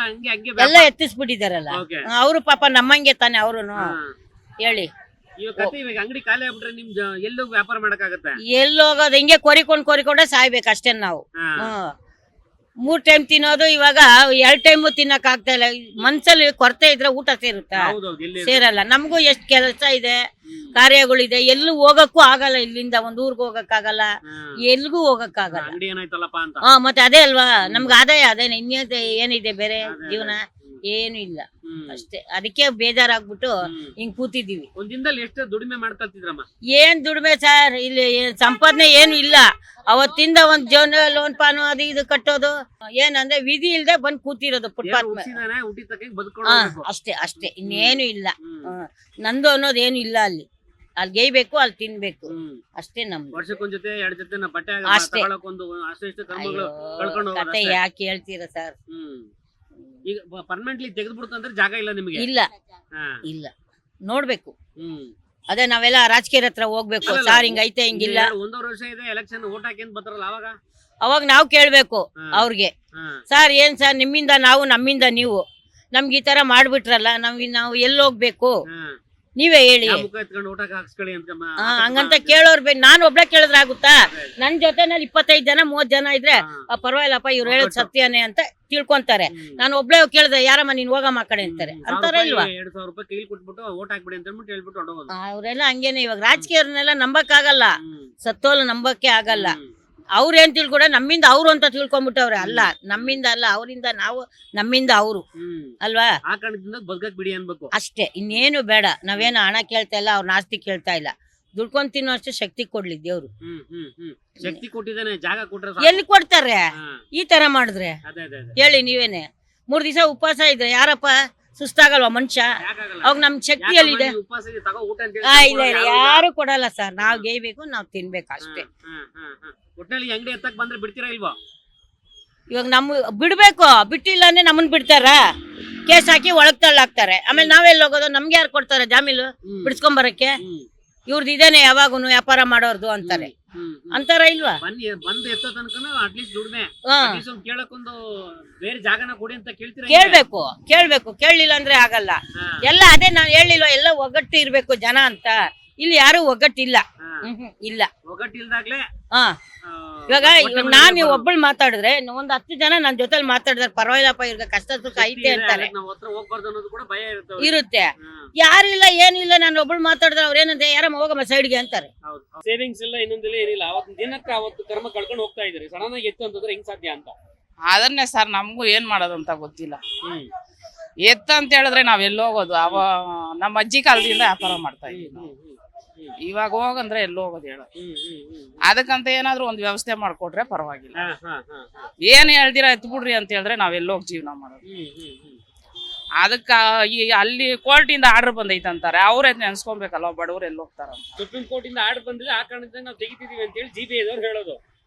ಎಲ್ಲ ಎತ್ತಿಸ್ಬಿಟ್ಟಿದಾರಲ್ಲ. ಅವರು ಪಾಪ ನಮ್ಮಂಗೆ ತಾನೆ ಅವ್ರುನು. ಹೇಳಿ, ಅಂಗಡಿ ಖಾಲಿ ಆಗ್ಬಿಟ್ರೆ ನಿಮ್ ಎಲ್ಲೂ ವ್ಯಾಪಾರ ಮಾಡಕ್ಕಾಗತ್ತೆ? ಎಲ್ಲೋಗೋದು? ಹಿಂಗೆ ಕೋರಿಕೊಂಡೇ ಸಾಯ್ಬೇಕು ಅಷ್ಟೇ ನಾವು. 3 ಟೈಮ್ ತಿನ್ನೋದು, ಇವಾಗ 2 ಟೈಮು ತಿನ್ನಕ್ ಆಗ್ತಾ ಇಲ್ಲ. ಮನ್ಸಲ್ಲಿ ಕೊರತೆ ಇದ್ರೆ ಊಟ ಸೇರುತ್ತಾ? ಸೇರಲ್ಲ. ನಮಗೂ ಎಷ್ಟ್ ಕೆಲಸ ಇದೆ, ಕಾರ್ಯಗಳಿದೆ, ಎಲ್ಲೂ ಹೋಗಕ್ಕೂ ಆಗಲ್ಲ. ಇಲ್ಲಿಂದ ಒಂದ್ ಊರ್ಗ್ ಹೋಗಕ್ಕಾಗಲ್ಲ, ಎಲ್ಗೂ ಹೋಗಕ್ಕಾಗಲ್ಲ. ಮತ್ತೆ ಅದೇ ಅಲ್ವಾ ನಮ್ಗೆ ಆದಾಯ? ಅದೇನೆ, ಏನಿದೆ ಬೇರೆ ಜೀವನ? ಏನು ಇಲ್ಲ ಅಷ್ಟೇ. ಅದಕ್ಕೆ ಬೇಜಾರಾಗ್ಬಿಟ್ಟು ಹಿಂಗ್ ಕೂತಿದೀವಿ. ಒಂದಿನದಲ್ಲಿ ಎಷ್ಟು ದುಡಿಮೆ ಮಾಡ್ತಿದ್ರಮ್ಮ? ಏನ್ ದುಡಿಮೆ ಸರ್, ಇಲ್ಲಿ ಸಂಪಾದನೆ ಏನು ಇಲ್ಲ. ಅವತ್ತಿಂದ ಒಂದ್ ಲೋನ್ ಪಾನು ಅದು ಇದು ಕಟ್ಟೋದು, ಏನಂದ್ರೆ ವಿಧಿ ಇಲ್ದೆ ಬಂದ್ ಕೂತಿರೋದು ಫುಟ್ಪಾತ್ ಅಷ್ಟೇ, ಇನ್ನೇನು ಇಲ್ಲ. ನಂದು ಅನ್ನೋದು ಏನು ಇಲ್ಲ ಅಲ್ಲಿ. ಅಲ್ಲಿ ಗೇಯ್ಬೇಕು, ಅಲ್ಲಿ ತಿನ್ಬೇಕು ಅಷ್ಟೇ. ನಮ್ದು ವರ್ಷಕ್ಕೊಂದ್ 2 ಜೊತೆ ಬಟ್ಟೆ ಅಷ್ಟೇ. ಕತೆ ಯಾಕೆ ಹೇಳ್ತೀರಾ ಸರ್? ಈಗ ಪರ್ಮನೆಂಟ್ಲಿ ತೆಗೆದ್ಬಿಡ್ತು ಅಂದ್ರೆ ಜಾಗ ಇಲ್ಲ ನಿಮಗೆ? ಇಲ್ಲ, ನೋಡ್ಬೇಕು. ಅದೇ ನಾವೆಲ್ಲ ರಾಜಕೀಯ ಹತ್ರ ಹೋಗ್ಬೇಕು ಸಾರ್, ಹಿಂಗೈತೆ ಹಿಂಗಿಲ್ಲ. 1.5 ವರ್ಷ ಇದೆ ಎಲೆಕ್ಷನ್, ಓಟ್ ಹಾಕಿ ಅಂತ ಬರ್ತಾರಲ್ಲ, ಅವಾಗ ನಾವ್ ಕೇಳ್ಬೇಕು ಅವ್ರಿಗೆ, ಸರ್ ಏನ್ ಸರ್ ನಿಮ್ಮಿಂದ ನಾವು, ನಮ್ಮಿಂದ ನೀವು, ನಮ್ಗೆ ಈ ತರ ಮಾಡ್ಬಿಟ್ರಲ್ಲ, ನಾವು ಎಲ್ಲಿ ಹೋಗ್ಬೇಕು? ನೀವೇ ಹೇಳಿ. ಯಾವ ಮುಖ ಎತ್ಕೊಂಡು ಊಟ ಹಾಕ್ಸ್ಕೊಳ್ಳಿ ಅಂತ ಹಂಗಂತ ಕೇಳೋರ್ ಬೇಕು. ನಾನು ಒಬ್ಳೆ ಕೇಳಿದ್ರೆ ಆಗುತ್ತಾ? ನನ್ ಜೊತೆನಲ್ಲಿ 25 ಜನ 30 ಜನ ಇದ್ರೆ ಪರವಾಗಿಲ್ಲಪ್ಪ ಇವ್ರು ಹೇಳೋದ್ ಸತ್ಯನೇ ಅಂತ ತಿಳ್ಕೊಂತಾರೆ. ನಾನು ಒಬ್ಳೆ ಕೇಳಿದ್ರೆ ಯಾರಮ್ಮ ನೀನ್ ಹೋಗಮ್ಮ ಆ ಕಡೆ ಅಂತಾರೆ. ಅಂತಾರ ಇಲ್ವಾ? 2,000 ರೂಪಾಯಿ ಕೈಲಿ ಕೊಟ್ಬಿಟ್ಟು ಓಟ್ ಹಾಕ್ಬಿಡಿ ಅಂತ ಹೇಳ್ಬಿಟ್ಟು ಹೊರಡೋದು. ಅವ್ರೆಲ್ಲ ಹಂಗೇನೆ. ಇವಾಗ ರಾಜಕೀಯವ್ರನ್ನೆಲ್ಲ ನಂಬಕ್ ಆಗಲ್ಲ, ಸತ್ತೋಲು ನಂಬಕ್ಕೆ ಆಗಲ್ಲ. ಅವ್ರೇನ್ ತಿಳ್ಕೊಂಡ ನಮ್ಮಿಂದ ಅವ್ರು ಅಂತ ತಿಳ್ಕೊಂಡ್ಬಿಟ್ಟವ್ರೆ. ಅಲ್ಲ, ನಮ್ಮಿಂದ ಅಲ್ಲ, ಅವರಿಂದ ನಾವು, ನಮ್ಮಿಂದ ಅವರು ಅಲ್ವಾ? ಆ ಕಾರಣದಿಂದ ಬದುಕಕ್ ಬಿಡಿ ಅನ್ಬೇಕು ಅಷ್ಟೇ, ಇನ್ನೇನು ಬೇಡ. ನಾವೇನು ಹಣ ಕೇಳ್ತಾ ಇಲ್ಲ, ಅವ್ರ ಆಸ್ತಿ ಕೇಳ್ತಾ ಇಲ್ಲ. ದುಡ್ಕೊಂಡ್ ತಿನ್ನೋ ಅಷ್ಟು ಶಕ್ತಿ ಕೊಡ್ಲಿ ದೇವ್ರು. ಶಕ್ತಿ ಕೊಟ್ಟಿದ್ದಾನೆ, ಜಾಗ ಕೊಟ್ರೆ ಎಲ್ಲಿ ಕೊಡ್ತಾರೆ ಈ ತರ ಮಾಡಿದ್ರೆ? ಹೇಳಿ ನೀವೇನೆ. 3 ದಿವಸ ಉಪವಾಸ ಇದ್ರೆ ಯಾರಪ್ಪ ಸುಸ್ತಾಗಲ್ವಾ ಮನುಷ್ಯ? ಅವಾಗ ನಮ್ ಶಕ್ತಿ ಎಲ್ಲಿದೆ? ಇಲ್ಲ ಇಲ್ಲ, ಯಾರು ಕೊಡಲ್ಲ ಸರ್. ನಾವ್ ಗೇಯ್ಬೇಕು, ನಾವ್ ತಿನ್ಬೇಕು ಅಷ್ಟೇ. ಒಟ್ಟಿನಲ್ಲಿ ಅಂಗಡಿ ಎತ್ತಕ್ ಬಂದ್ರೆ ಬಿಡ್ತೀರಾ ಇಲ್ವಾ? ಇವಾಗ ಬಿಡ್ಬೇಕು. ಬಿಟ್ಟಿಲ್ಲ ಅಂದ್ರೆ ನಮ್ಮನ್ ಬಿಡ್ತಾರ? ಕೇಸ್ ಹಾಕಿ ಒಳಗ್ ತಳ್ಳಾಕ್ತಾರೆ. ಆಮೇಲೆ ನಾವೆಲ್ಲ ಹೋಗೋದು? ನಮ್ಗೆ ಯಾರು ಕೊಡ್ತಾರೆ ಜಾಮೀನು ಬಿಡಿಸ್ಕೊಂಡ್ ಬರಕ್ಕೆ? ಇವ್ರದ್ದು ಇದೇನೆ ಯಾವಾಗೂನು ವ್ಯಾಪಾರ ಮಾಡೋರ್ದು ಅಂತಾರೆ. ಅಂತಾರ ಇಲ್ವಾ? ಬಂದ್ ಎತ್ತೋ ತನಕ ಅಟ್ಲೀಸ್ಟ್ ದುಡ್ಮೆ ಕೇಳಕ್ಕೊಂದು ಬೇರೆ ಜಾಗನ ಕೊಡಿ ಅಂತ ಕೇಳ್ತೀರಾ? ಕೇಳ್ಬೇಕು. ಕೇಳಲಿಲ್ಲ ಅಂದ್ರೆ ಆಗಲ್ಲ. ಎಲ್ಲ ಅದೇ ನಾನ್ ಹೇಳಿಲ್ವ, ಎಲ್ಲ ಒಗ್ಗಟ್ಟು ಇರ್ಬೇಕು ಜನ ಅಂತ. ಇಲ್ಲಿ ಯಾರು ಒಗ್ಗಟ್ಟಿಲ್ಲ. ಇಲ್ಲ, ಒಗ್ಗಟ್ಟಿಲ್ದಾಗ್ಲೇ. ಇವಾಗ ನಾನ್ ಒಬ್ಬಳು ಮಾತಾಡಿದ್ರೆ ಒಂದ್ 10 ಜನ ನನ್ ಜೊತೆಲಿ ಮಾತಾಡಿದ್ರೆ ಪರವಾಗಿಲ್ಲಪ್ಪ ಇವ್ರಿಗೆ ಕಷ್ಟ ಸುಖ ಐತೆ ಅಂತಾರೆ. ಇರುತ್ತೆ. ಯಾರಿಲ್ಲ ಏನಿಲ್ಲ, ನಾನು ಒಬ್ಬಳು ಮಾತಾಡಿದ್ರೆ ಅವ್ರ ಏನಂದ್ರೆ ಯಾರಮ್ಮ ಹೋಗಮ್ಮ ಸೈಡ್ಗೆ ಅಂತಾರೆ. ಸೇವಿಂಗ್ಸ್ ಇಲ್ಲ, ಇನ್ನೊಂದಿಲ್ಲ, ಏನಿಲ್ಲ. ಅವತ್ತು ದಿನಕ್ಕೆ ಅವತ್ತು ಕರ್ಮ ಕಳ್ಕೊಂಡು ಹೋಗ್ತಾ ಇದ್ರಿ. ಸಡನ್ ಆಗಿ ಎತ್ತು ಅಂತಂದ್ರೆ ಹೆಂಗ್ ಸಾಧ್ಯ ಅಂತ? ಅದನ್ನೇ ಸರ್ ನಮಗೂ ಏನ್ ಮಾಡೋದಂತ ಗೊತ್ತಿಲ್ಲ. ಎತ್ತ ಅಂತ ಹೇಳಿದ್ರೆ ನಾವ್ ಎಲ್ಲಿ ಹೋಗೋದು? ನಮ್ಮ ಅಜ್ಜಿ ಕಾಲದಿಂದ ವ್ಯಾಪಾರ ಮಾಡ್ತಾ ಇದ್ವಿ ನಾವು. ಇವಾಗ ಹೋಗಂದ್ರೆ ಎಲ್ಲಿ ಹೋಗೋದು ಹೇಳ? ಅದಕ್ಕಂತ ಏನಾದ್ರು ಒಂದ್ ವ್ಯವಸ್ಥೆ ಮಾಡ್ಕೊಟ್ರೆ ಪರವಾಗಿಲ್ಲ. ಏನ್ ಹೇಳ್ದಿರಾ ಎತ್ ಬಿಡ್ರಿ ಅಂತ ಹೇಳಿದ್ರೆ ನಾವ್ ಎಲ್ಲೋಗಿ ಜೀವನ ಮಾಡೋದು? ಅದಕ್ಕ ಅಲ್ಲಿ ಕೋರ್ಟ್ ಇಂದ ಆರ್ಡರ್ ಬಂದೈತೆ ಅಂತಾರೆ. ಅವ್ರೇ ನೆನ್ಸ್ಕೊಬೇಕಲ್ವ ಬಡವ್ರು ಎಲ್ಲಿ ಹೋಗ್ತಾರ? ಸುಪ್ರೀಂ ಕೋರ್ಟ್ ಇಂದ ಆರ್ಡರ್ ಬಂದಿದೆ, ಆ ಕಾರಣದಿಂದ ನಾವು ತೆಗಿತಿದೀವಿ ಅಂತ ಹೇಳಿ GBI ದವ್ರು ಹೇಳೋದು.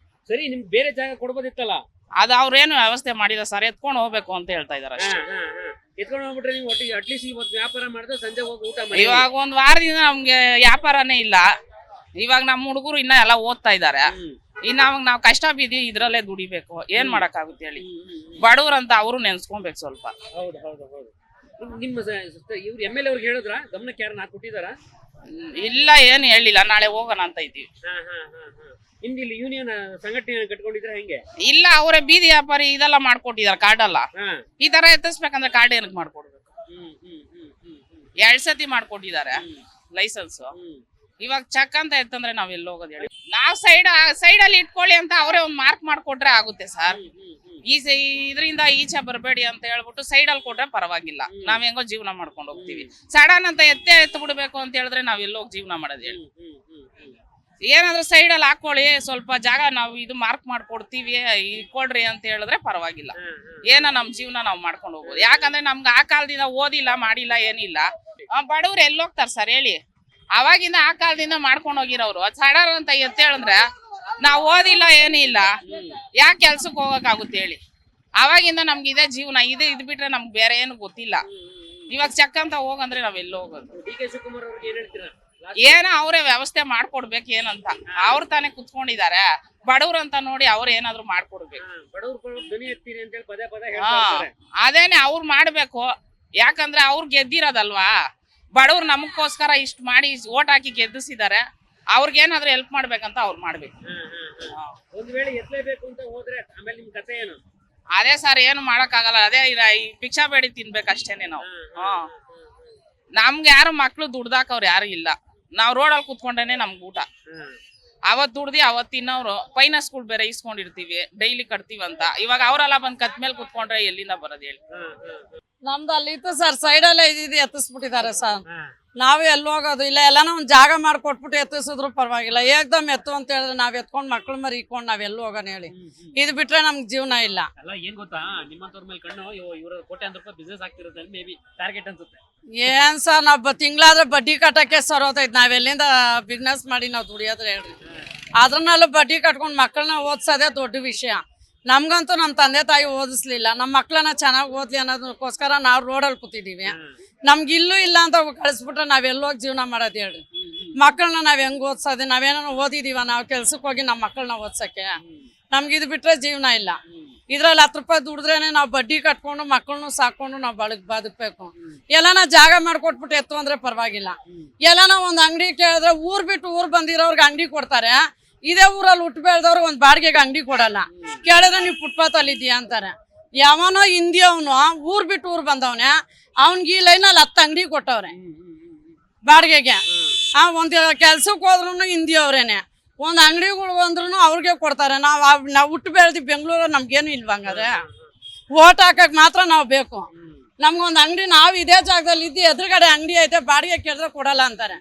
ಸರಿ, ನಿಮ್ಗೆ ಬೇರೆ ಜಾಗ ಕೊಡ್ಬೋದಿತ್ತಲ್ಲ? ಅದು ಅವ್ರೇನು ವ್ಯವಸ್ಥೆ ಮಾಡಿಲ್ಲ ಸರ್, ಎತ್ಕೊಂಡು ಹೋಗ್ಬೇಕು ಅಂತ ಹೇಳ್ತಾ ಇದಾರೆ ಅಷ್ಟೇ. ಎತ್ಕೊಂಡು ಹೋಗ್ಬಿಟ್ರೆ ನೀವು ಒಟ್ಟಿಗೆ ಅಟ್ಲೀಸ್ಟ್ ಇವತ್ತು ವ್ಯಾಪಾರ ಮಾಡಿದ್ರೆ ಸಂಜೆ ಹೋಗಿ ಊಟ ಮಾಡಿ. ಇವಾಗ ಒಂದ್ ವಾರದಿಂದ ನಮ್ಗೆ ವ್ಯಾಪಾರನೇ ಇಲ್ಲ. ಇವಾಗ ನಮ್ಮ ಹುಡುಗರು ಇನ್ನ ಎಲ್ಲ ಓದ್ತಾ ಇದಾರೆ. ಇನ್ನ ಅವಾಗ ನಾವ್ ಕಷ್ಟ ಬಿದ್ದಿ ಇದ್ರಲ್ಲೇ ದುಡಿಬೇಕು. ಏನ್ ಮಾಡಕ್ ಆಗುತ್ತೆ ಹೇಳಿ? ಬಡವ್ರಂತ ಅವ್ರು ನೆನ್ಸ್ಕೊಬೇಕು ಸ್ವಲ್ಪ. ನಿಮ್ಮ ಇವ್ರು MLA ಅವ್ರಿಗೆ ಹೇಳಿದ್ರ? ಗಮನಕ್ಕೆ ಯಾರನ್ನ ಕೊಟ್ಟಿದಾರ? ಇಲ್ಲ, ಏನ್ ಹೇಳಿಲ್ಲ. ನಾಳೆ ಹೋಗೋಣ ಅಂತ ಇದ್ದೀವಿ. ನಿಮ್ದು ಇಲ್ಲಿ ಯೂನಿಯನ್ ಸಂಘಟನೆ ಕಟ್ಕೊಂಡಿದ್ರೆ ಹೆಂಗೆ? ಇಲ್ಲ, ಅವರೇ ಬೀದಿ ವ್ಯಾಪಾರಿ ಇದೆಲ್ಲ ಮಾಡ್ಕೊಟ್ಟಿದಾರೆ. ಕಾರ್ಡ್ ಅಲ್ಲ ಈ ತರ ಎತ್ತಿಸ್ಬೇಕಂದ್ರೆ ಕಾರ್ಡ್ ಏನಕ್ಕೆ ಮಾಡ್ಕೊಡ್ಬೇಕು? 2 ಸತಿ ಮಾಡ್ಕೊಟ್ಟಿದ್ದಾರೆ ಲೈಸೆನ್ಸ್. ಇವಾಗ ಚೆಕ್ ಅಂತ ಎತ್ತಂದ್ರೆ ನಾವ್ ಎಲ್ಲಿ ಹೋಗೋದು ಹೇಳಿ? ನಾವ್ ಸೈಡ್ ಅಲ್ಲಿ ಇಟ್ಕೊಳ್ಳಿ ಅಂತ ಅವರೇ ಒಂದ್ ಮಾರ್ಕ್ ಮಾಡ್ಕೊಟ್ರೆ ಆಗುತ್ತೆ ಸರ್. ಇದರಿಂದ ಈಚೆ ಬರಬೇಡಿ ಅಂತ ಹೇಳ್ಬಿಟ್ಟು ಸೈಡ್ ಅಲ್ಲಿ ಕೊಟ್ರೆ ಪರವಾಗಿಲ್ಲ. ನಾವ್ ಹೆಂಗೋ ಜೀವನ ಮಾಡ್ಕೊಂಡು ಹೋಗ್ತೀವಿ. ಸಡನ್ ಅಂತ ಎತ್ತು ಬಿಡ್ಬೇಕು ಅಂತ ಹೇಳಿದ್ರೆ ನಾವ್ ಎಲ್ಲೋಗಿ ಜೀವನ ಮಾಡೋದು ಹೇಳಿ? ಏನಾದ್ರೂ ಸೈಡ್ ಅಲ್ಲಿ ಹಾಕೊಳ್ಳಿ, ಸ್ವಲ್ಪ ಜಾಗ ನಾವು ಇದು ಮಾರ್ಕ್ ಮಾಡ್ಕೊಡ್ತೀವಿ ಕೊಡ್ರಿ ಅಂತ ಹೇಳಿದ್ರೆ ಪರವಾಗಿಲ್ಲ. ಏನೋ ನಮ್ ಜೀವನ ನಾವ್ ಮಾಡ್ಕೊಂಡು ಹೋಗ್ಬೋದು. ಯಾಕಂದ್ರೆ ನಮ್ಗೆ ಆ ಕಾಲದಿಂದ ಓದಿಲ್ಲ ಮಾಡಿಲ್ಲ ಏನಿಲ್ಲ. ಬಡವ್ರು ಎಲ್ಲೋಗ್ತಾರ ಸರ್ ಹೇಳಿ? ಅವಾಗಿಂದ ಆ ಕಾಲದಿಂದ ಮಾಡ್ಕೊಂಡು ಹೋಗಿರೋರು ಸಡನ್ ಅಂತ ಎತ್ತೇಳಂದ್ರೆ ನಾವ್ ಓದಿಲ್ಲ ಏನಿಲ್ಲ, ಯಾಕೆ ಕೆಲ್ಸಕ್ಕೆ ಹೋಗಕ್ಕಾಗುತ್ತೆ ಹೇಳಿ? ಅವಾಗಿಂದ ನಮ್ಗೆ ಇದೇ ಜೀವನ. ಇದು ಬಿಟ್ರೆ ನಮ್ಗೆ ಬೇರೆ ಏನು ಗೊತ್ತಿಲ್ಲ. ಇವಾಗ ಚೆಕ್ ಅಂತ ಹೋಗಂದ್ರೆ ನಾವ್ ಎಲ್ಲಿ ಹೋಗೋದು? DK ಶಿವಕುಮಾರ್ ಅವ್ರಿಗೆ ಏನ್ ಹೇಳ್ತೀರಾ? ಏನೋ ಅವರೇ ವ್ಯವಸ್ಥೆ ಮಾಡ್ಕೊಡ್ಬೇಕು. ಏನಂತ ಅವ್ರು ತಾನೇ ಕುತ್ಕೊಂಡಿದ್ದಾರೆ. ಬಡವ್ರು ಅಂತ ನೋಡಿ ಅವ್ರು ಏನಾದ್ರು ಮಾಡ್ಕೊಡ್ಬೇಕು. ಅದೇನೆ ಅವ್ರು ಮಾಡ್ಬೇಕು. ಯಾಕಂದ್ರೆ ಅವ್ರು ಗೆದ್ದಿರೋದಲ್ವಾ? ಬಡವ್ರು ನಮಗೋಸ್ಕರ ಇಷ್ಟ ಮಾಡಿ ಓಟ್ ಹಾಕಿ ಗೆದ್ದಿಸಿದ್ದಾರೆ. ಅವ್ರಿಗೇನಾದ್ರು ಹೆಲ್ಪ್ ಮಾಡ್ಬೇಕಂತ ಅವ್ರು ಮಾಡ್ಬೇಕು. ಒಂದ್ ವೇಳೆ ಎತ್ತಲೇಬೇಕು ಅಂತ ಹೋದ್ರೆ ಆಮೇಲೆ ನಿಮ್ ಕಥೆ ಏನು? ಅದೇ ಸರ್, ಏನು ಮಾಡಕ್ ಆಗಲ್ಲ. ಅದೇ ಭಿಕ್ಷಾ ಬೇಡಿ ತಿನ್ಬೇಕಷ್ಟೇನೆ ನಾವು. ನಮ್ಗೆ ಯಾರು ಮಕ್ಳು ದುಡ್ದಾಕವ್ರು ಯಾರು ಇಲ್ಲ. ನಾವ್ ರೋಡಲ್ಲಿ ಕುತ್ಕೊಂಡೇನೆ ನಮ್ಗೆ ಊಟ. ಅವತ್ ದುಡ್ದಿ ಅವತ್ ತಿನ್ನೋರು ಫೈನಾನ್ಸ್ಗಳು ಬೇರೆ ಇಸ್ಕೊಂಡಿರ್ತೀವಿ, ಡೈಲಿ ಕಟ್ತೀವಂತ. ಇವಾಗ ಅವರೆಲ್ಲ ಬಂದ್ ಕತ್ ಮೇಲೆ ಕುತ್ಕೊಂಡ್ರೆ ಎಲ್ಲಿಂದ ಬರೋದು ಹೇಳಿ? ನಮ್ದು ಅಲ್ಲಿ ಇತ್ತು ಸರ್, ಸೈಡಲ್ಲೇ ಇದು ಎತ್ತಿಸ್ಬಿಟ್ಟಿದ್ದಾರೆ ಸರ್. ನಾವೇ ಎಲ್ಲಿ ಹೋಗೋದು? ಇಲ್ಲ, ಎಲ್ಲಾನ ಒಂದ್ ಜಾಗ ಮಾಡ್ಕೊಟ್ಬಿಟ್ಟು ಎತ್ತಿಸಿದ್ರು ಪರವಾಗಿಲ್ಲ. ಏಕ್ದಮ್ ಎತ್ತು ಅಂತ ಹೇಳಿದ್ರೆ ನಾವ್ ಎತ್ಕೊಂಡ್ ಮಕ್ಳು ಮರಿ ಇಕ್ಕೊಂಡ್ ನಾವ್ ಎಲ್ಲಿ ಹೋಗೋಣ ಹೇಳಿ? ಇದು ಬಿಟ್ರೆ ನಮ್ಗೆ ಜೀವನ ಇಲ್ಲ. ಅಲ್ಲ, ಏನ್ ಗೊತ್ತಾ, ನಿಮ್ಮಂತವ್ರ ಮೇಲೆ ಕಣ್ಣು ಇವ್ರ ಕೋಟ್ಯಾಂತರ ರೂಪಾಯಿ ಬಿಸ್ನೆಸ್ ಆಗ್ತಿರುತ್ತೆ, ಮೇ ಬಿ ಟಾರ್ಗೆಟ್ ಅನ್ಸುತ್ತೆ. ಏನ್ ಸರ್, ನಾವ್ ತಿಂಗಳಾದ್ರೆ ಬಡ್ಡಿ ಕಟ್ಟಕ್ಕೆ ಸರೋತೈತ್. ನಾವ್ ಎಲ್ಲಿಂದ ಬಿಸ್ನೆಸ್ ಮಾಡಿ ನಾವ್ ದುಡಿಯೋದ್ರೆ ಹೇಳ್ರಿ? ಅದ್ರನ್ನಲ್ಲೂ ಬಡ್ಡಿ ಕಟ್ಕೊಂಡ್ ಮಕ್ಕಳನ್ನ ಓದ್ಸೋದೇ ದೊಡ್ಡ ವಿಷಯ. ನಮ್ಗಂತೂ ನಮ್ ತಂದೆ ತಾಯಿ ಓದಿಸ್ಲಿಲ್ಲ. ನಮ್ಮ ಮಕ್ಳನ್ನ ಚೆನ್ನಾಗಿ ಓದ್ಲಿ ಅನ್ನೋದಕ್ಕೋಸ್ಕರ ನಾವ್ ರೋಡಲ್ಲಿ ಕೂತಿದೀವಿ. ನಮ್ಗೆ ಇಲ್ಲೂ ಇಲ್ಲ ಅಂತ ಕಳಿಸ್ಬಿಟ್ರೆ ನಾವ್ ಎಲ್ಲೋಗಿ ಜೀವನ ಮಾಡೋದು ಹೇಳ್ರಿ? ಮಕ್ಕಳನ್ನ ನಾವ್ ಹೆಂಗ್ ಓದ್ಸೋದು? ನಾವೇನೋ ಓದಿದೀವ ನಾವು ಕೆಲ್ಸಕ್ಕೆ ಹೋಗಿ ನಮ್ಮ ಮಕ್ಕಳನ್ನ ಓದ್ಸಕ್ಕೆ? ನಮ್ಗೆ ಇದು ಬಿಟ್ರೆ ಜೀವನ ಇಲ್ಲ. ಇದ್ರಲ್ಲಿ 10 ರೂಪಾಯಿ ದುಡಿದ್ರೇನೆ ನಾವು ಬಡ್ಡಿ ಕಟ್ಕೊಂಡು ಮಕ್ಕಳನ್ನು ಸಾಕೊಂಡು ನಾವು ಬದುಕಬೇಕು. ಎಲ್ಲಾನ ಜಾಗ ಮಾಡ್ಕೊಟ್ಬಿಟ್ಟು ಎತ್ತು ಅಂದ್ರೆ ಪರವಾಗಿಲ್ಲ. ಎಲ್ಲಾನ ಒಂದ್ ಅಂಗಡಿ ಕೇಳಿದ್ರೆ ಊರ್ ಬಿಟ್ಟು ಊರ್ ಬಂದಿರೋರ್ಗೆ ಅಂಗಡಿ ಕೊಡ್ತಾರೆ. ಇದೇ ಊರಲ್ಲಿ ಹುಟ್ಟು ಬೆಳೆದವ್ರು ಒಂದ್ ಬಾಡಿಗೆಗೆ ಅಂಗಡಿ ಕೊಡಲ್ಲ. ಕೇಳಿದ್ರೆ ನೀವು ಫುಟ್ಪಾತ್ ಅಲ್ಲಿ ಇದೀಯಾ ಅಂತಾರೆ. ಯಾವನೋ ಹಿಂದಿಯವನು ಊರ್ ಬಿಟ್ಟು ಊರ್ ಬಂದವನೆ ಅವ್ನಿಗೆ ಈ ಲೈನಲ್ಲಿ 10 ಅಂಗಡಿ ಕೊಟ್ಟವ್ರೆ ಬಾಡಿಗೆಗೆ. ಒಂದ್ ಕೆಲ್ಸಕ್ಕೆ ಹೋದ್ರು ಹಿಂದಿಯವ್ರೇನೆ. ಒಂದ್ ಅಂಗಡಿಗಳು ಬಂದ್ರು ಅವ್ರಿಗೆ ಕೊಡ್ತಾರೆ. ನಾವ್ ಹುಟ್ಟು ಬೆಳೆದಿ ಬೆಂಗಳೂರು ನಮ್ಗೇನು ಇಲ್ವಾ? ಹಂಗಾದ್ರೆ ಓಟ್ ಹಾಕಕ್ ಮಾತ್ರ ನಾವು ಬೇಕು. ನಮ್ಗೊಂದ್ ಅಂಗಡಿ ನಾವು ಇದೇ ಜಾಗದಲ್ಲಿ ಇದ್ದು ಎದುರುಗಡೆ ಅಂಗಡಿ ಐತೆ ಬಾಡಿಗೆ ಕೇಳಿದ್ರೆ ಕೊಡಲ್ಲ ಅಂತಾರೆ.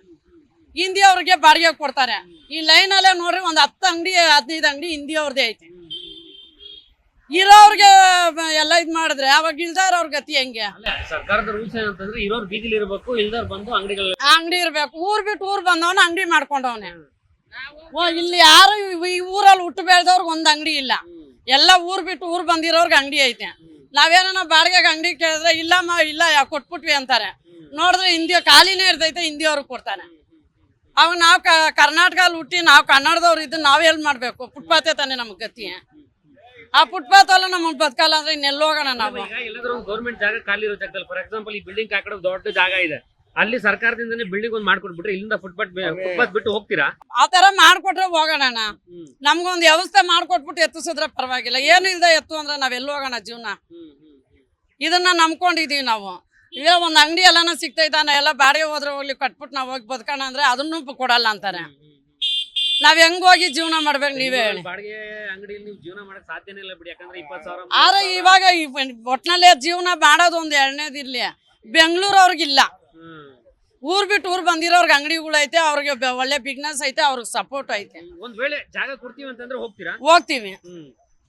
ಹಿಂದಿಯವ್ರಿಗೆ ಬಾಡಿಗೆ ಕೊಡ್ತಾರೆ. ಈ ಲೈನಲ್ಲೇ ನೋಡ್ರಿ ಒಂದ್ 10 ಅಂಗಡಿ 15 ಅಂಗಡಿ ಹಿಂದಿಯವ್ರದೇ ಐತೆ. ಇರೋರ್ಗೆ ಎಲ್ಲ ಇದ್ ಮಾಡಿದ್ರೆ ಅವಾಗ ಇಲ್ದಾರ ಅವ್ರ ಗತಿ ಹೆಂಗೆ? ಸರ್ಕಾರದ ರೂಲ್ಸ್ ಏನಂತಂದ್ರೆ ಇರೋರು ಬೀದಿಲಿ ಇರಬೇಕು, ಇಲ್ದಾರ್ ಬಂದು ಅಂಗಡಿ ಇರ್ಬೇಕು. ಊರ್ ಬಿಟ್ಟು ಊರ್ ಬಂದವನ ಅಂಗಡಿ ಮಾಡ್ಕೊಂಡವನೆ. ಇಲ್ಲಿ ಯಾರು ಈ ಊರಲ್ಲಿ ಹುಟ್ಟು ಬೆಳೆದವ್ರಿಗೆ ಒಂದ್ ಅಂಗಡಿ ಇಲ್ಲ. ಎಲ್ಲ ಊರ್ ಬಿಟ್ಟು ಊರ್ ಬಂದಿರೋರ್ಗೆ ಅಂಗಡಿ ಐತೆ. ನಾವೇನ ಬಾಡಿಗೆಗೆ ಅಂಗಡಿ ಕೇಳಿದ್ರೆ ಇಲ್ಲಮ್ಮ ಇಲ್ಲ ಕೊಟ್ಬಿಟ್ವಿ ಅಂತಾರೆ. ನೋಡಿದ್ರೆ ಹಿಂದಿ ಖಾಲಿನೇ ಇರ್ತೈತೆ, ಹಿಂದಿಯವ್ರಿಗೆ ಕೊಡ್ತಾರೆ. ಅವಾಗ ನಾವು ಕರ್ನಾಟಕದಲ್ಲಿ ಹುಟ್ಟಿ ನಾವು ಕನ್ನಡದವ್ರು ಇದ್ದು ನಾವ್ ಎಲ್ ಮಾಡ್ಬೇಕು? ಫುಟ್ಪಾತೆ ತಾನೆ ನಮ್ಗೆ ಗತಿ. ಆ ಫುಟ್ಪಾತ್ ಅಲ್ಲ ನಮ್ಮಗ್ ಬದುಕಲ್ಲ ಅಂದ್ರೆ ಇನ್ನೆಲ್ಲ ಹೋಗೋಣ ನಾವು? ಎಲ್ಲಾದ್ರೂ ಒಂದು ಗೌರ್ಮೆಂಟ್ ಜಾಗ ಖಾಲಿ ಇರೋ ಜಾಗದಲ್ಲಿ, ಫಾರ್ ಎಕ್ಸಾಂಪಲ್ ಈ ಬಿಲ್ಡಿಂಗ್ ಆ ಕಡೆ ದೊಡ್ಡ ಜಾಗ ಇದೆ, ಅಲ್ಲಿ ಸರ್ಕಾರದಿಂದನೇ ಬಿಲ್ಡಿಂಗ್ ಒಂದು ಮಾಡ್ಕೊಟ್ಬಿಟ್ರೆ ಇಲ್ಲಿಂದ ಫುಟ್ಪಾತ್ ಬಿಟ್ಟು ಹೋಗ್ತೀರಾ? ಆ ತರ ಮಾಡ್ಕೊಟ್ರೆ ಹೋಗೋಣ. ನಮ್ಗೊಂದ್ ವ್ಯವಸ್ಥೆ ಮಾಡ್ಕೊಟ್ಬಿಟ್ಟು ಎತ್ತಿಸಿದ್ರೆ ಪರವಾಗಿಲ್ಲ. ಏನು ಇಲ್ದೆ ಎತ್ತು ಅಂದ್ರೆ ನಾವೆಲ್ಲ ಹೋಗೋಣ ಜೀವನ? ಇದನ್ನ ನಂಬ್ಕೊಂಡಿದೀವಿ ನಾವು. ಈಗ ಒಂದ್ ಅಂಗಡಿ ಎಲ್ಲಾನ ಸಿಗ್ತೈತಾನ ಎಲ್ಲ ಬಾಡಿಗೆ ಹೋದ್ರೆ ಹೋಗ್ಲಿ ಕಟ್ಬಿಟ್ಟು ನಾವ್ ಹೋಗಿ ಬದುಕೋಣ ಅಂದ್ರೆ ಅದನ್ನು ಕೊಡಲ್ಲ ಅಂತಾರೆ. ನಾವ್ ಹೆಂಗ್ ಹೋಗಿ ಜೀವನ ಮಾಡ್ಬೇಕು ನೀವೇ ಹೇಳಿ? ಬಾಡಿಗೆ ಅಂಗಡಿಯಲ್ಲಿ ನೀವು ಜೀವನ ಮಾಡಕ್ ಸಾಧ್ಯನೇ ಇಲ್ಲ ಬಿಡಿ, ಯಾಕಂದ್ರೆ 20,000. ಆದ್ರೆ ಇವಾಗ ಒಟ್ನಲ್ಲಿ ಜೀವನ ಮಾಡೋದು ಒಂದ್ ಎರಡನೇದಿರ್ಲಿ. ಬೆಂಗಳೂರು ಅವ್ರಿಗಿಲ್ಲ. ಊರ್ ಬಿಟ್ಟು ಊರ್ ಬಂದಿರೋರ್ಗೆ ಅಂಗಡಿಗಳು ಐತೆ, ಅವ್ರಿಗೆ ಒಳ್ಳೆ ಬಿಸ್ನೆಸ್ ಐತೆ, ಅವ್ರಿಗೆ ಸಪೋರ್ಟ್ ಐತೆ. ಒಂದ್ ವೇಳೆ ಜಾಗ ಕೊಡ್ತೀವಿ ಅಂತಂದ್ರೆ ಹೋಗ್ತೀರಾ? ಹೋಗ್ತೀವಿ.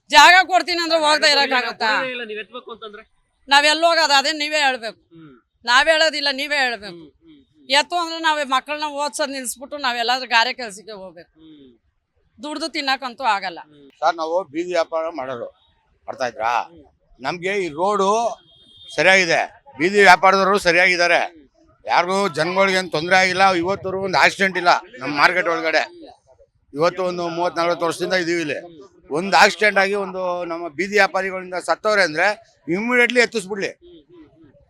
ಜಾಗ ಕೊಡ್ತೀನಿ ಅಂದ್ರೆ ಹೋಗ್ತಾ ಇರಕ್ಕಾಗತ್ತಾ? ನೀವ್ ಎತ್ಬೇಕು ಅಂತಂದ್ರೆ ನಾವೆಲ್ಲ ಹೋಗೋದು ಅದೇ ನೀವೇ ಹೇಳ್ಬೇಕು. ನಾವ್ ಹೇಳೋದಿಲ್ಲ, ನೀವೇ ಹೇಳ್ಬೇಕು. ಎತ್ತು ಅಂದ್ರೆ ನಾವೇ ಮಕ್ಕಳನ್ನ ಓದ್ಸೋದ್ ನಿಲ್ಸ್ಬಿಟ್ಟು ನಾವೆಲ್ಲಾದ್ರೂ ಗಾರೆ ಕೆಲ್ಸಕ್ಕೆ ಹೋಗ್ಬೇಕು. ದುಡ್ದು ತಿನ್ನಕಂತೂ ಆಗಲ್ಲ. ಸರ್ ನಾವು ಬೀದಿ ವ್ಯಾಪಾರ ಮಾಡೋರು, ಅರ್ಥ ಆಯ್ತಾ? ನಮ್ಗೆ ಈ ರೋಡು ಸರಿಯಾಗಿದೆ, ಬೀದಿ ವ್ಯಾಪಾರದವರು ಸರಿಯಾಗಿದ್ದಾರೆ, ಯಾರಿಗೂ ಜನಗಳಿಗೆ ಏನು ತೊಂದರೆ ಆಗಿಲ್ಲ. ಇವತ್ತವರೆಗೂ ಒಂದು ಆಕ್ಸಿಡೆಂಟ್ ಇಲ್ಲ ನಮ್ಮ ಮಾರ್ಕೆಟ್ ಒಳಗಡೆ. ಇವತ್ತು ಒಂದು 30-40 ವರ್ಷದಿಂದ ಇದೀವಿ ಇಲ್ಲಿ. ಒಂದು ಆಕ್ಸಿಡೆಂಟ್ ಆಗಿ ಒಂದು ನಮ್ಮ ಬೀದಿ ವ್ಯಾಪಾರಿಗಳಿಂದ ಸತ್ತವ್ರೆ ಅಂದ್ರೆ ಇಮಿಡಿಯೇಟ್ಲಿ ಎತ್ತಿಸ್ಬಿಡ್ಲಿ.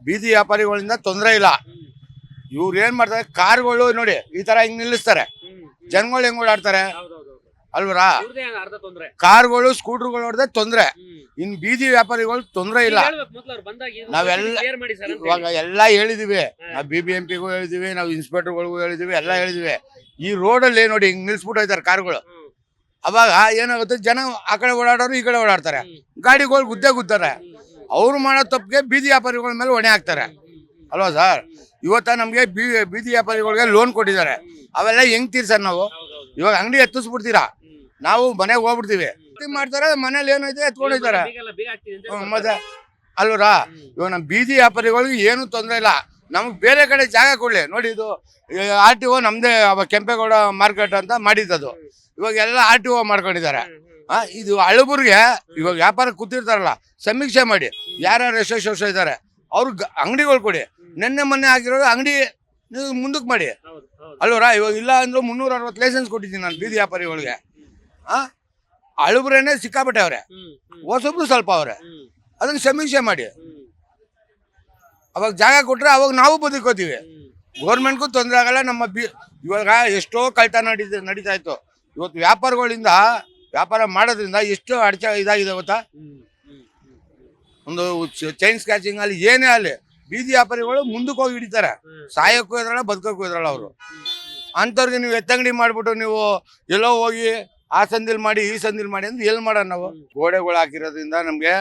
ಬೀದಿ ವ್ಯಾಪಾರಿಗಳಿಂದ ತೊಂದರೆ ಇಲ್ಲ. ಇವ್ರು ಏನ್ ಮಾಡ್ತಾರೆ, ಕಾರ್ಗಳು ನೋಡಿ ಈ ತರ ಹಿಂಗ್ ನಿಲ್ಲಿಸ್ತಾರೆ, ಜನಗಳು ಹೆಂಗ್ ಓಡಾಡ್ತಾರೆ ಅಲ್ವರಾ? ಕಾರ್ಗಳು ಸ್ಕೂಟರ್ಗಳು ಹೊಡೆದ್ರೆ ತೊಂದ್ರೆ, ಇನ್ ಬೀದಿ ವ್ಯಾಪಾರಿಗಳು ತೊಂದ್ರೆ ಇಲ್ಲ. ನಾವೆಲ್ಲ ಇವಾಗ ಎಲ್ಲ ಹೇಳಿದಿವಿ, ನಾವು BBMP ಗೂ ಹೇಳಿದಿವಿ, ನಾವು ಇನ್ಸ್ಪೆಕ್ಟರ್ಗಳಿಗೂ ಹೇಳಿದಿವಿ, ಎಲ್ಲ ಹೇಳಿದಿವಿ. ಈ ರೋಡಲ್ಲಿ ನೋಡಿ ಹಿಂಗ್ ನಿಲ್ಸ್ಬಿಟ್ಟು ಹೋಯ್ತಾರೆ ಕಾರ್ಗಳು. ಅವಾಗ ಏನಾಗುತ್ತೆ, ಜನ ಆ ಕಡೆ ಓಡಾಡೋರು ಈ ಕಡೆ ಓಡಾಡ್ತಾರೆ, ಗಾಡಿಗಳು ಗುದ್ತಾರೆ. ಅವ್ರು ಮಾಡೋ ತಪ್ಪಿಗೆ ಬೀದಿ ವ್ಯಾಪಾರಿಗಳ ಮೇಲೆ ಹೊಣೆ ಹಾಕ್ತಾರೆ ಅಲ್ವಾ ಸರ್? ಇವತ್ತ ನಮ್ಗೆ ಬೀದಿ ವ್ಯಾಪಾರಿಗಳಿಗೆ ಲೋನ್ ಕೊಟ್ಟಿದ್ದಾರೆ, ಅವೆಲ್ಲ ಹೆಂಗ್ ತೀರ್ಸರ್ ನಾವು? ಇವಾಗ ಅಂಗಡಿ ಎತ್ತಿಸ್ಬಿಡ್ತೀರಾ, ನಾವು ಮನೆಗೆ ಹೋಗ್ಬಿಡ್ತೀವಿ, ಮಾಡ್ತಾರೆ, ಮನೇಲಿ ಏನೈತೆ ಎತ್ಕೊಂಡಿದ್ದಾರೆ ಮತ್ತೆ ಅಲ್ವರಾ? ಇವಾಗ ನಮ್ಮ ಬೀದಿ ವ್ಯಾಪಾರಿಗಳಿಗೆ ಏನು ತೊಂದರೆ ಇಲ್ಲ. ನಮ್ಗೆ ಬೇರೆ ಕಡೆ ಜಾಗ ಕೊಡ್ಲಿ. ನೋಡಿ ಇದು RTO ನಮ್ದೇ, ಕೆಂಪೇಗೌಡ ಮಾರ್ಕೆಟ್ ಅಂತ ಮಾಡಿದ್ದದು, ಇವಾಗ ಎಲ್ಲ RTO ಮಾಡ್ಕೊಂಡಿದ್ದಾರೆ. ಇದು ಹಳಬರ್ಗೆ ಇವಾಗ ವ್ಯಾಪಾರ ಕೂತಿರ್ತಾರಲ್ಲ, ಸಮೀಕ್ಷೆ ಮಾಡಿ ಯಾರ್ಯಾರು ಎಷ್ಟು ವರ್ಷ ಇದ್ದಾರೆ ಅವ್ರಿಗೆ ಅಂಗಡಿಗಳು ಕೊಡಿ. ಮೊನ್ನೆ ಆಗಿರೋದು ಅಂಗಡಿ ನೀವು ಮುಂದಕ್ಕೆ ಮಾಡಿ ಅಲ್ವರಾ? ಇವಾಗ ಇಲ್ಲ ಅಂದ್ರು 360 ಲೈಸೆನ್ಸ್ ಕೊಟ್ಟಿದ್ದೀನಿ ನಾನು ಬೀದಿ ವ್ಯಾಪಾರಿಗಳಿಗೆ. ಹಳಬ್ರೇನೆ ಸಿಕ್ಕಾಪಟ್ಟೆ ಅವ್ರೆ, ಹೊಸಬ್ರು ಸ್ವಲ್ಪ ಅವ್ರೆ, ಅದನ್ನ ಸಮೀಕ್ಷೆ ಮಾಡಿ ಅವಾಗ ಜಾಗ ಕೊಟ್ರೆ ಅವಾಗ ನಾವು ಬದುಕೋತೀವಿ, ಗೌರ್ಮೆಂಟ್ಗೂ ತೊಂದರೆ ಆಗಲ್ಲ. ನಮ್ಮ ಇವಾಗ ಎಷ್ಟೋ ಕಳ್ತನ ನಡೀತಾ ಇತ್ತು. ಇವತ್ತು ವ್ಯಾಪಾರ ಮಾಡೋದ್ರಿಂದ ಎಷ್ಟು ಇದಾಗಿದೆ ಗೊತ್ತಾ? ಒಂದು ಚೈನ್ ಸ್ಕ್ಯಾಚಿಂಗ್ ಅಲ್ಲಿ ಏನೇ ಅಲ್ಲಿ ಬೀದಿ ವ್ಯಾಪಾರಿಗಳು ಮುಂದಕ್ಕೆ ಹೋಗಿ ಹಿಡಿತಾರೆ, ಸಾಯಕ್ಕೂ ಇದ್ರಲ್ಲ ಬದುಕಕ್ಕೂ ಇದ್ರಲ್ಲ ಅವರು. ಅಂಥವ್ರಿಗೆ ನೀವು ಎತ್ತಂಗಡಿ ಮಾಡ್ಬಿಟ್ಟು ನೀವು ಎಲ್ಲೋ ಹೋಗಿ ಆ ಸಂದಿಲ್ ಮಾಡಿ ಈ ಸಂದಿಲ್ ಮಾಡಿ ಅಂದ್ರೆ ಎಲ್ಲಿ ಮಾಡೋಣ ನಾವು? ಗೋಡೆಗಳು ಹಾಕಿರೋದ್ರಿಂದ ನಮ್ಗೆ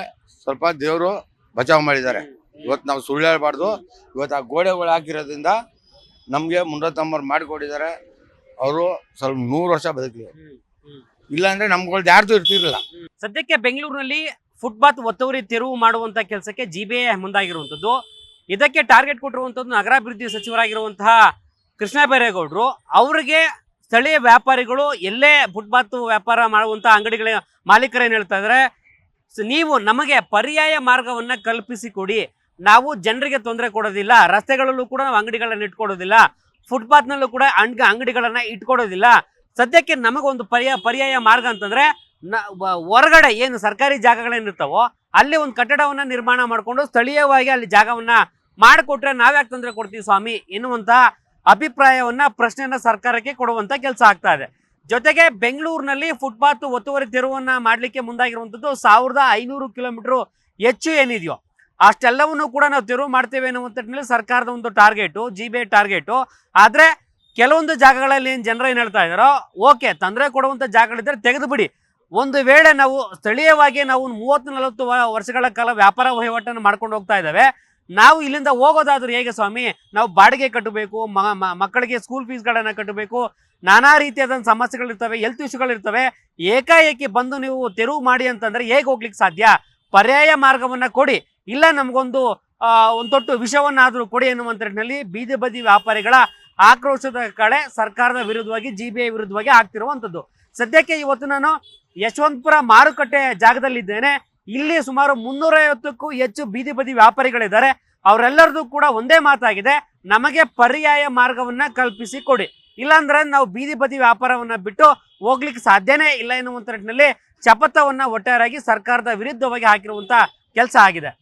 ಸ್ವಲ್ಪ ದೇವರು ಬಚಾವ್ ಮಾಡಿದ್ದಾರೆ. ಇವತ್ತು ನಾವು ಸುಳ್ಳು ಹೇಳ್ಬಾರ್ದು. ಇವತ್ತು ಆ ಗೋಡೆಗಳು ಹಾಕಿರೋದ್ರಿಂದ ನಮ್ಗೆ ಮುಂಡತಮ್ಮರು ಮಾಡಿಕೊಟ್ಟಿದ್ದಾರೆ. ಅವರು ಸ್ವಲ್ಪ 100 ವರ್ಷ ಬದುಕಲಿ, ಇಲ್ಲಾಂದ್ರೆ ನಮ್ಗಳ್ದು ಯಾರ್ದು ಇರ್ತಿರ್ಲಿಲ್ಲ. ಸದ್ಯಕ್ಕೆ ಬೆಂಗಳೂರಿನಲ್ಲಿ ಫುಟ್ಪಾತ್ ಒತ್ತುವರಿ ತೆರವು ಮಾಡುವಂತ ಕೆಲಸಕ್ಕೆ GBA ಮುಂದಾಗಿರುವಂತದ್ದು. ಇದಕ್ಕೆ ಟಾರ್ಗೆಟ್ ಕೊಟ್ಟಿರುವಂತದ್ದು ನಗರಾಭಿವೃದ್ಧಿ ಸಚಿವರಾಗಿರುವಂತಹ ಕೃಷ್ಣ ಬೈರೇಗೌಡರು. ಅವರಿಗೆ ಸ್ಥಳೀಯ ವ್ಯಾಪಾರಿಗಳು ಎಲ್ಲೇ ಫುಟ್ಪಾತ್ ವ್ಯಾಪಾರ ಮಾಡುವಂತ ಅಂಗಡಿಗಳ ಮಾಲೀಕರು ಏನ್ ಹೇಳ್ತಾ ಇದ್ದಾರೆ, ನೀವು ನಮಗೆ ಪರ್ಯಾಯ ಮಾರ್ಗವನ್ನ ಕಲ್ಪಿಸಿಕೊಡಿ, ನಾವು ಜನರಿಗೆ ತೊಂದರೆ ಕೊಡೋದಿಲ್ಲ, ರಸ್ತೆಗಳಲ್ಲೂ ಕೂಡ ನಾವು ಅಂಗಡಿಗಳನ್ನ ಇಟ್ಕೊಡೋದಿಲ್ಲ, ಫುಟ್ಪಾತ್ ನಲ್ಲೂ ಕೂಡ ಅಂಗಡಿಗಳನ್ನ ಇಟ್ಕೊಡೋದಿಲ್ಲ. ಸದ್ಯಕ್ಕೆ ನಮಗೊಂದು ಪರ್ಯಾಯ ಮಾರ್ಗ ಅಂತಂದ್ರೆ ಹೊರಗಡೆ ಏನು ಸರ್ಕಾರಿ ಜಾಗಗಳೇನಿರ್ತಾವೋ ಅಲ್ಲಿ ಒಂದು ಕಟ್ಟಡವನ್ನ ನಿರ್ಮಾಣ ಮಾಡಿಕೊಂಡು ಸ್ಥಳೀಯವಾಗಿ ಅಲ್ಲಿ ಜಾಗವನ್ನ ಮಾಡಿಕೊಟ್ರೆ ನಾವ್ಯಾಕೆ ತೊಂದರೆ ಕೊಡ್ತೀವಿ ಸ್ವಾಮಿ ಎನ್ನುವಂತ ಅಭಿಪ್ರಾಯವನ್ನ ಪ್ರಶ್ನೆಯನ್ನ ಸರ್ಕಾರಕ್ಕೆ ಕೊಡುವಂತ ಕೆಲಸ ಆಗ್ತಾ ಇದೆ. ಜೊತೆಗೆ ಬೆಂಗಳೂರಿನಲ್ಲಿ ಫುಟ್ಪಾತ್ ಒತ್ತುವರಿ ತೆರವನ್ನ ಮಾಡ್ಲಿಕ್ಕೆ ಮುಂದಾಗಿರುವಂತದ್ದು 1500 ಕಿಲೋಮೀಟರ್ ಹೆಚ್ಚು ಏನಿದೆಯೋ ಅಷ್ಟೆಲ್ಲವನ್ನು ಕೂಡ ನಾವು ತೆರವು ಮಾಡ್ತೇವೆ ಅನ್ನುವಂಥದ್ರಲ್ಲಿ ಸರ್ಕಾರದ ಒಂದು ಟಾರ್ಗೆಟು, GBA ಟಾರ್ಗೆಟು. ಆದ್ರೆ ಕೆಲವೊಂದು ಜಾಗಗಳಲ್ಲಿ ಏನು ಜನರು ಏನು ಹೇಳ್ತಾ ಇದ್ದಾರೋ, ಓಕೆ ತೊಂದರೆ ಕೊಡುವಂಥ ಜಾಗಗಳಿದ್ದರೆ ತೆಗೆದು ಬಿಡಿ. ಒಂದು ವೇಳೆ ನಾವು ಸ್ಥಳೀಯವಾಗಿ ನಾವು 30-40 ವರ್ಷಗಳ ಕಾಲ ವ್ಯಾಪಾರ ವಹಿವಾಟನ್ನು ಮಾಡ್ಕೊಂಡು ಹೋಗ್ತಾ ಇದ್ದಾವೆ, ನಾವು ಇಲ್ಲಿಂದ ಹೋಗೋದಾದ್ರೂ ಹೇಗೆ ಸ್ವಾಮಿ? ನಾವು ಬಾಡಿಗೆ ಕಟ್ಟಬೇಕು, ಮಕ್ಕಳಿಗೆ ಸ್ಕೂಲ್ ಫೀಸ್ಗಳನ್ನು ಕಟ್ಟಬೇಕು, ನಾನಾ ರೀತಿಯಾದ ಸಮಸ್ಯೆಗಳಿರ್ತವೆ, ಹೆಲ್ತ್ ಇಶ್ಯೂಗಳಿರ್ತವೆ. ಏಕಾಏಕಿ ಬಂದು ನೀವು ತೆರವು ಮಾಡಿ ಅಂತಂದ್ರೆ ಹೇಗೆ ಹೋಗ್ಲಿಕ್ಕೆ ಸಾಧ್ಯ? ಪರ್ಯಾಯ ಮಾರ್ಗವನ್ನ ಕೊಡಿ, ಇಲ್ಲ ನಮಗೊಂದು ತೊಟ್ಟು ವಿಷವನ್ನಾದರೂ ಕೊಡಿ ಎನ್ನುವಂಥ ನಿಟ್ಟಿನಲ್ಲಿ ಬೀದಿ ಬದಿ ವ್ಯಾಪಾರಿಗಳ ಆಕ್ರೋಶದ ಕಡೆ ಸರ್ಕಾರದ ವಿರುದ್ಧವಾಗಿ GBA ವಿರುದ್ಧವಾಗಿ ಆಗ್ತಿರುವಂಥದ್ದು. ಸದ್ಯಕ್ಕೆ ಇವತ್ತು ನಾನು ಯಶವಂತಪುರ ಮಾರುಕಟ್ಟೆ ಜಾಗದಲ್ಲಿದ್ದೇನೆ. ಇಲ್ಲಿ ಸುಮಾರು 350ಕ್ಕೂ ಹೆಚ್ಚು ಬೀದಿ ಬದಿ ವ್ಯಾಪಾರಿಗಳಿದ್ದಾರೆ. ಅವರೆಲ್ಲರದು ಕೂಡ ಒಂದೇ ಮಾತಾಗಿದೆ, ನಮಗೆ ಪರ್ಯಾಯ ಮಾರ್ಗವನ್ನ ಕಲ್ಪಿಸಿ ಕೊಡಿ, ಇಲ್ಲಾಂದ್ರೆ ನಾವು ಬೀದಿ ಬದಿ ವ್ಯಾಪಾರವನ್ನ ಬಿಟ್ಟು ಹೋಗ್ಲಿಕ್ಕೆ ಸಾಧ್ಯನೇ ಇಲ್ಲ ಎನ್ನುವಂಥ ನಿಟ್ಟಿನಲ್ಲಿ ಶಪಥವನ್ನ ಒಟ್ಟಾರೆಯಾಗಿ ಸರ್ಕಾರದ ವಿರುದ್ಧವಾಗಿ ಹಾಕಿರುವಂತ ಕೆಲಸ ಆಗಿದೆ.